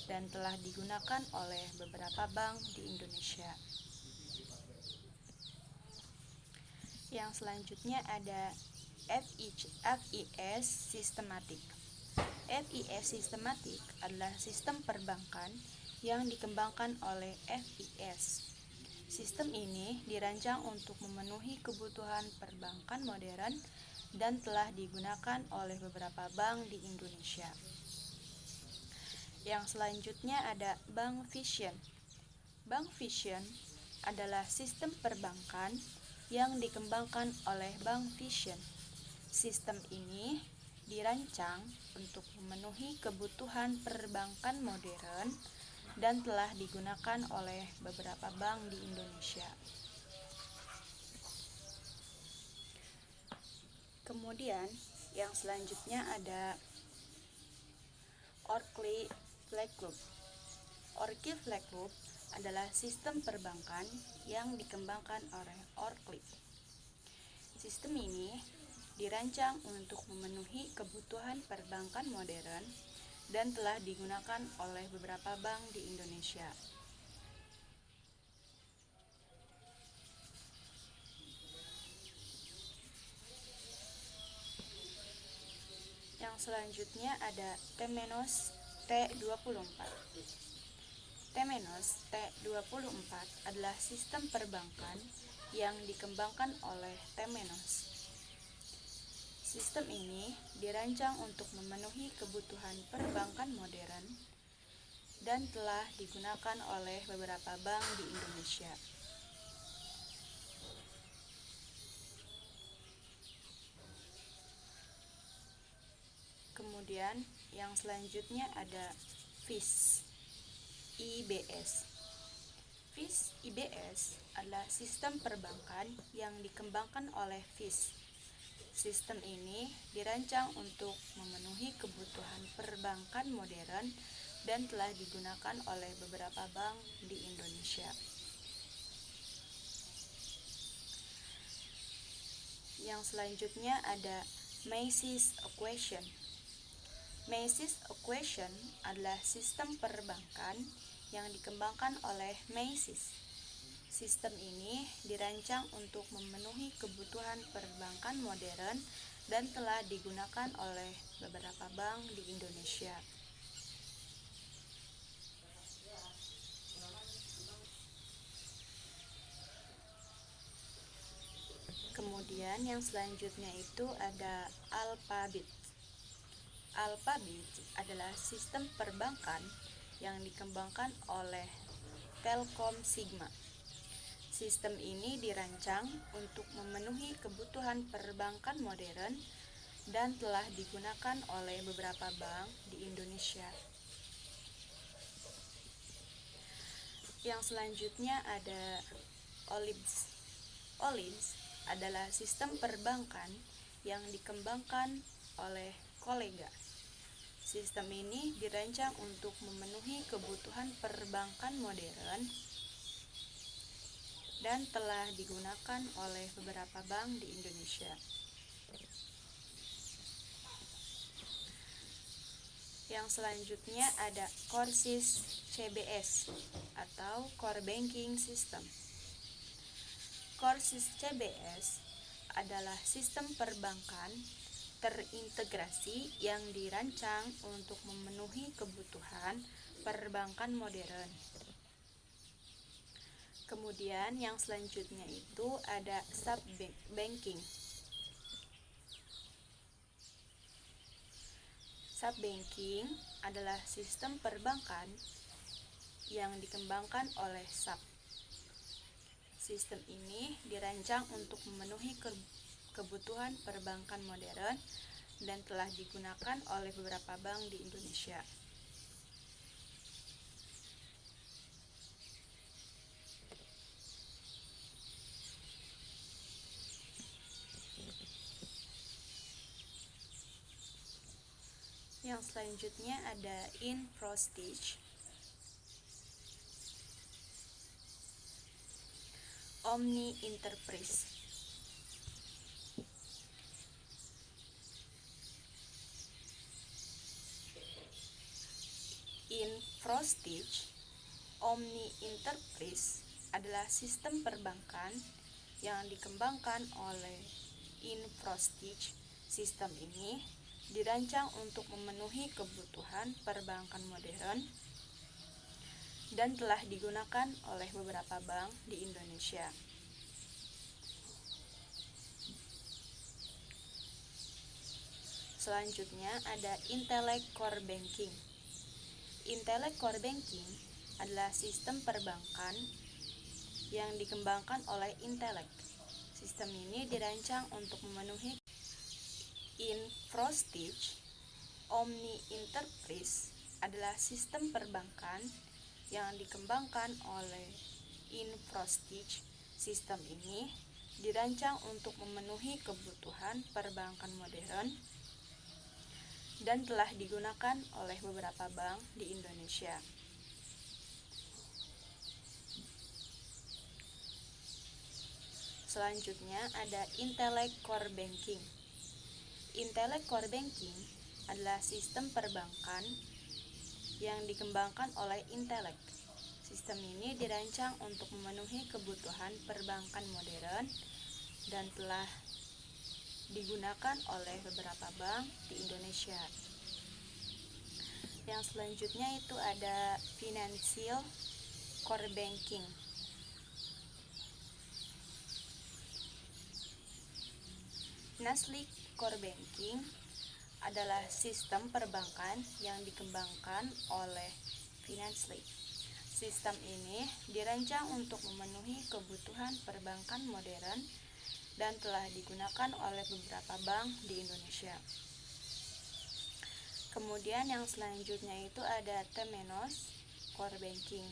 dan telah digunakan oleh beberapa bank di Indonesia. Yang selanjutnya ada FIS Systematic. FIS Systematic adalah sistem perbankan yang dikembangkan oleh FIS. Sistem ini dirancang untuk memenuhi kebutuhan perbankan modern dan telah digunakan oleh beberapa bank di Indonesia. Yang selanjutnya ada Bank Vision. Bank Vision adalah sistem perbankan yang dikembangkan oleh Bank Vision. Sistem ini dirancang untuk memenuhi kebutuhan perbankan modern dan telah digunakan oleh beberapa bank di Indonesia. Kemudian yang selanjutnya ada Orkli Flag Group. Orkli Flag Group adalah sistem perbankan yang dikembangkan oleh Orkli. Sistem ini dirancang untuk memenuhi kebutuhan perbankan modern dan telah digunakan oleh beberapa bank di Indonesia. Yang selanjutnya ada Temenos T24. Temenos T24 adalah sistem perbankan yang dikembangkan oleh Temenos. Sistem ini dirancang untuk memenuhi kebutuhan perbankan modern dan telah digunakan oleh beberapa bank di Indonesia. Kemudian yang selanjutnya ada FIS IBS. FIS IBS adalah sistem perbankan yang dikembangkan oleh FIS. Sistem ini dirancang untuk memenuhi kebutuhan perbankan modern dan telah digunakan oleh beberapa bank di Indonesia. Yang selanjutnya ada Macy's Equation. Macy's Equation adalah sistem perbankan yang dikembangkan oleh Macy's. Sistem ini dirancang untuk memenuhi kebutuhan perbankan modern dan telah digunakan oleh beberapa bank di Indonesia. Kemudian yang selanjutnya itu ada Alphabet. Alphabet adalah sistem perbankan yang dikembangkan oleh Telkom Sigma. Sistem ini dirancang untuk memenuhi kebutuhan perbankan modern dan telah digunakan oleh beberapa bank di Indonesia. Yang selanjutnya ada Olives. Olives adalah sistem perbankan yang dikembangkan oleh Kolega. Sistem ini dirancang untuk memenuhi kebutuhan perbankan modern dan telah digunakan oleh beberapa bank di Indonesia. Yang selanjutnya ada Core-SYS CBS atau Core Banking System. Core-SYS CBS adalah sistem perbankan terintegrasi yang dirancang untuk memenuhi kebutuhan perbankan modern. Kemudian yang selanjutnya itu ada Sub-Banking. Sub-Banking adalah sistem perbankan yang dikembangkan oleh SAP. Sistem ini dirancang untuk memenuhi kebutuhan perbankan modern dan telah digunakan oleh beberapa bank di Indonesia. Yang selanjutnya ada Infrostage, Omni Enterprise. Infrostage, Omni Enterprise adalah sistem perbankan yang dikembangkan oleh Infrostage. Sistem ini dirancang untuk memenuhi kebutuhan perbankan modern dan telah digunakan oleh beberapa bank di Indonesia. Selanjutnya ada Intellect Core Banking. Intellect Core Banking adalah sistem perbankan yang dikembangkan oleh Intellect. Sistem ini dirancang untuk memenuhi Infrostage, Omni Enterprise adalah sistem perbankan yang dikembangkan oleh Infrostage. Sistem ini dirancang untuk memenuhi kebutuhan perbankan modern dan telah digunakan oleh beberapa bank di Indonesia. Selanjutnya ada Intellect Core Banking. Intellect Core Banking adalah sistem perbankan yang dikembangkan oleh Intellect. Sistem ini dirancang untuk memenuhi kebutuhan perbankan modern dan telah digunakan oleh beberapa bank di Indonesia. Yang selanjutnya itu ada Financial Core Banking. Financial Core Banking adalah sistem perbankan yang dikembangkan oleh Financial. Sistem ini dirancang untuk memenuhi kebutuhan perbankan modern dan telah digunakan oleh beberapa bank di Indonesia. Kemudian yang selanjutnya itu ada Temenos Core Banking.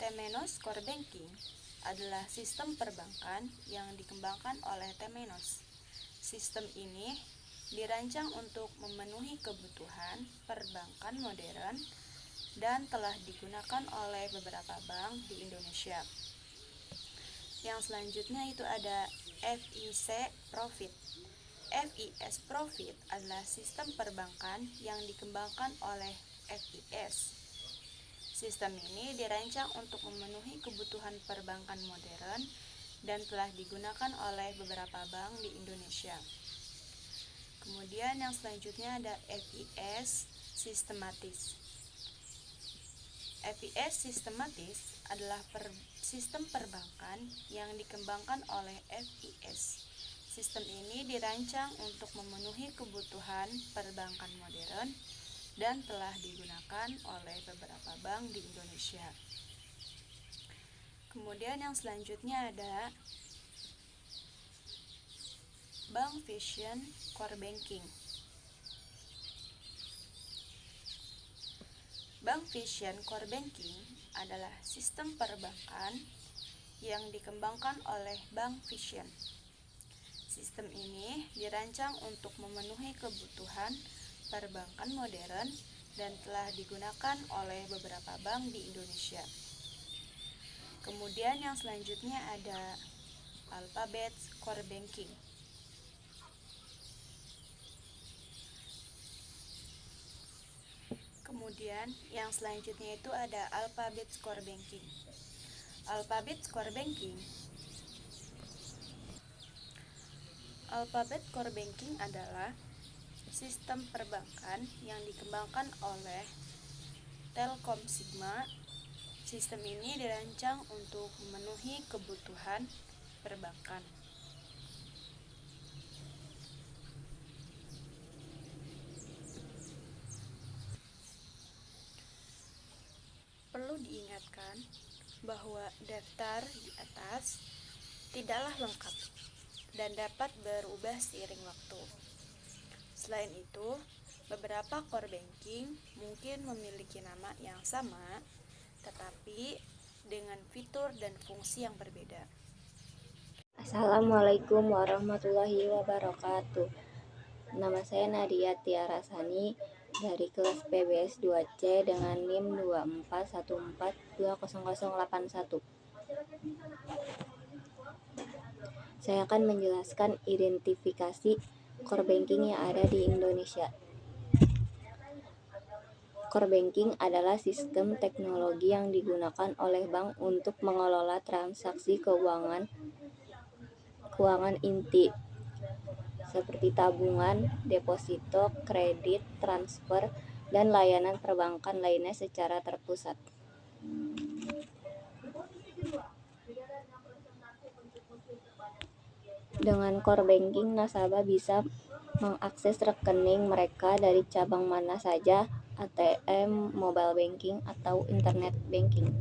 Temenos Core Banking adalah sistem perbankan yang dikembangkan oleh Temenos. Sistem ini dirancang untuk memenuhi kebutuhan perbankan modern dan telah digunakan oleh beberapa bank di Indonesia. Yang selanjutnya itu ada FIS Profit. FIS Profit adalah sistem perbankan yang dikembangkan oleh FIS. Sistem ini dirancang untuk memenuhi kebutuhan perbankan modern dan telah digunakan oleh beberapa bank di Indonesia. Kemudian yang selanjutnya ada FIS Systematis. FIS Systematis adalah sistem perbankan yang dikembangkan oleh FIS. Sistem ini dirancang untuk memenuhi kebutuhan perbankan modern dan telah digunakan oleh beberapa bank di Indonesia. Kemudian yang selanjutnya ada Bank Vision Core Banking. Bank Vision Core Banking adalah sistem perbankan yang dikembangkan oleh Bank Vision. Sistem ini dirancang untuk memenuhi kebutuhan perbankan modern dan telah digunakan oleh beberapa bank di Indonesia. Kemudian yang selanjutnya ada Alphabet's Core Banking. Kemudian yang selanjutnya itu ada Alphabet's Core Banking. Alphabet's Core Banking Alphabet Core Banking adalah sistem perbankan yang dikembangkan oleh Telkom Sigma. Sistem ini dirancang untuk memenuhi kebutuhan perbankan. Perlu diingatkan bahwa daftar di atas tidaklah lengkap dan dapat berubah seiring waktu. Selain itu, beberapa core banking mungkin memiliki nama yang sama, tetapi dengan fitur dan fungsi yang berbeda. Assalamualaikum warahmatullahi wabarakatuh. Nama saya Nadia Tiara Sani dari kelas PBS 2C dengan NIM 241420081. Saya akan menjelaskan identifikasi core banking yang ada di Indonesia. Core banking adalah sistem teknologi yang digunakan oleh bank untuk mengelola transaksi keuangan inti seperti tabungan, deposito, kredit, transfer, dan layanan perbankan lainnya secara terpusat. Dengan core banking, nasabah bisa mengakses rekening mereka dari cabang mana saja, ATM, mobile banking, atau internet banking.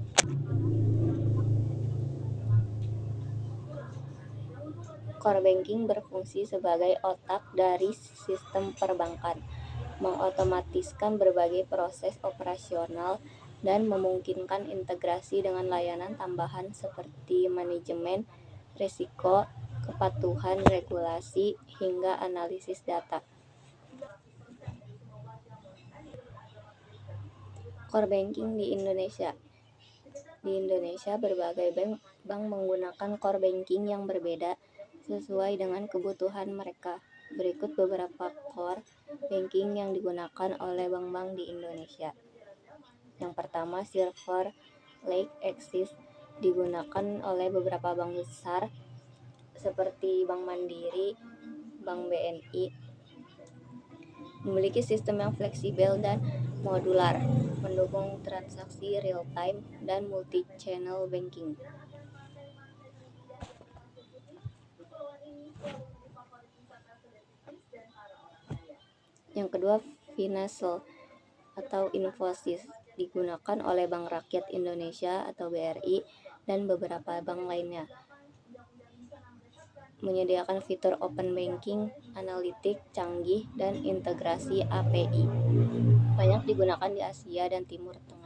Core banking berfungsi sebagai otak dari sistem perbankan, mengotomatiskan berbagai proses operasional dan memungkinkan integrasi dengan layanan tambahan seperti manajemen risiko, kepatuhan regulasi, hingga analisis data. Core banking di Indonesia. Di Indonesia, berbagai bank menggunakan core banking yang berbeda sesuai dengan kebutuhan mereka. Berikut beberapa core banking yang digunakan oleh bank-bank di Indonesia. Yang pertama, Silver Lake Axis digunakan oleh beberapa bank besar seperti Bank Mandiri, Bank BNI. Memiliki sistem yang fleksibel dan modular, mendukung transaksi real time dan multi-channel banking. Yang kedua, Finansal atau Infosys digunakan oleh Bank Rakyat Indonesia atau BRI dan beberapa bank lainnya. Menyediakan fitur open banking, analitik canggih, dan integrasi API. Banyak digunakan di Asia dan Timur Tengah.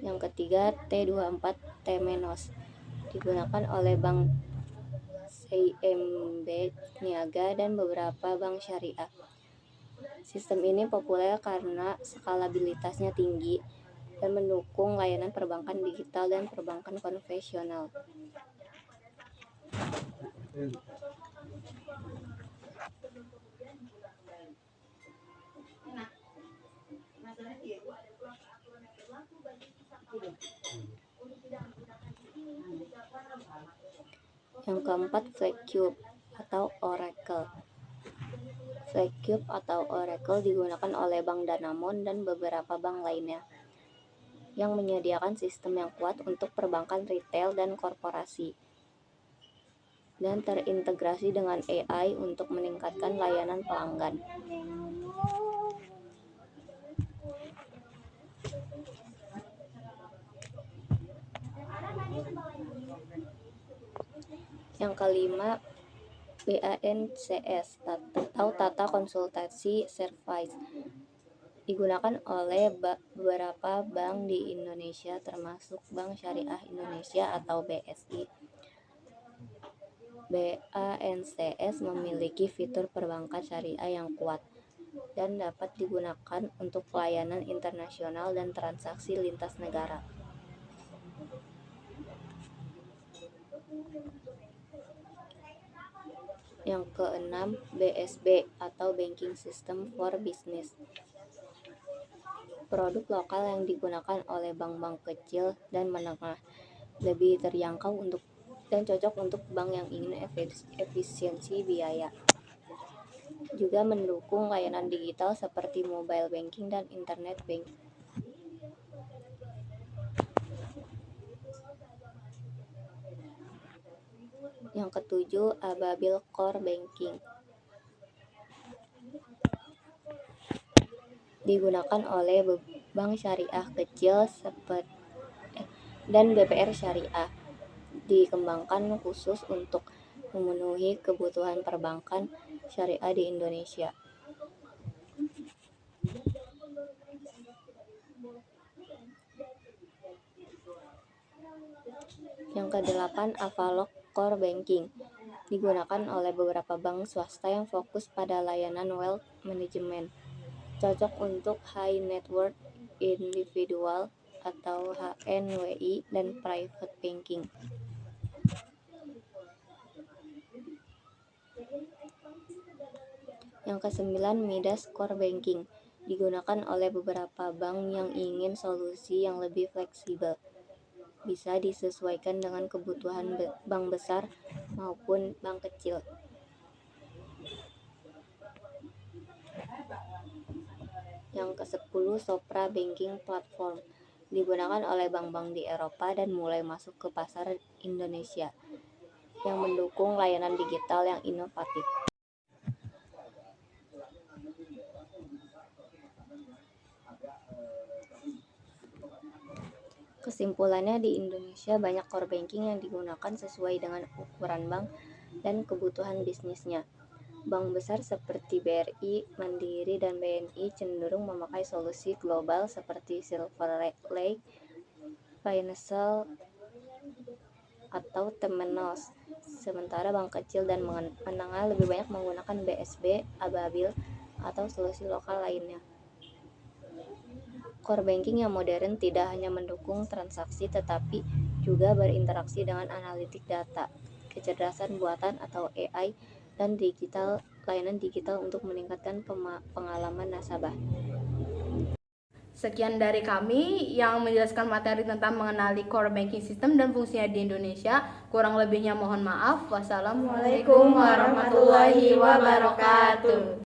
Yang ketiga, T24 Temenos digunakan oleh Bank CIMB Niaga dan beberapa bank syariah. Sistem ini populer karena skalabilitasnya tinggi dan mendukung layanan perbankan digital dan perbankan konvensional. Yang keempat, Flagcube atau Oracle. Flagcube atau Oracle digunakan oleh Bank Danamon dan beberapa bank lainnya yang menyediakan sistem yang kuat untuk perbankan retail dan korporasi dan terintegrasi dengan AI untuk meningkatkan layanan pelanggan. Yang kelima, BANCS atau Tata Konsultasi Service digunakan oleh beberapa bank di Indonesia termasuk Bank Syariah Indonesia atau BSI. BANCS memiliki fitur perbankan syariah yang kuat dan dapat digunakan untuk pelayanan internasional dan transaksi lintas negara. Yang keenam, BSB atau Banking System for Business. Produk lokal yang digunakan oleh bank-bank kecil dan menengah, lebih terjangkau dan cocok untuk bank yang ingin efisiensi biaya. Juga mendukung layanan digital seperti mobile banking dan internet banking. Yang ketujuh, Ababil Core Banking. Digunakan oleh bank syariah kecil dan BPR syariah. Dikembangkan khusus untuk memenuhi kebutuhan perbankan syariah di Indonesia. Yang kedelapan, Avaloq Core Banking. Digunakan oleh beberapa bank swasta yang fokus pada layanan wealth management. Cocok untuk high net worth individual atau HNWI dan private banking. Yang kesembilan, Midas Core Banking. Digunakan oleh beberapa bank yang ingin solusi yang lebih fleksibel. Bisa disesuaikan dengan kebutuhan bank besar maupun bank kecil. Yang ke-10, Sopra Banking Platform. Digunakan oleh bank-bank di Eropa dan mulai masuk ke pasar Indonesia, yang mendukung layanan digital yang inovatif. Kesimpulannya, di Indonesia banyak core banking yang digunakan sesuai dengan ukuran bank dan kebutuhan bisnisnya. Bank besar seperti BRI, Mandiri, dan BNI cenderung memakai solusi global seperti Silver Lake, Financial, atau Temenos. Sementara bank kecil dan menengah lebih banyak menggunakan BSB, Ababil, atau solusi lokal lainnya. Core banking yang modern tidak hanya mendukung transaksi tetapi juga berinteraksi dengan analitik data, kecerdasan buatan atau AI, dan layanan digital untuk meningkatkan pengalaman nasabah. Sekian dari kami yang menjelaskan materi tentang mengenali core banking system dan fungsinya di Indonesia. Kurang lebihnya mohon maaf. Wassalamualaikum warahmatullahi wabarakatuh.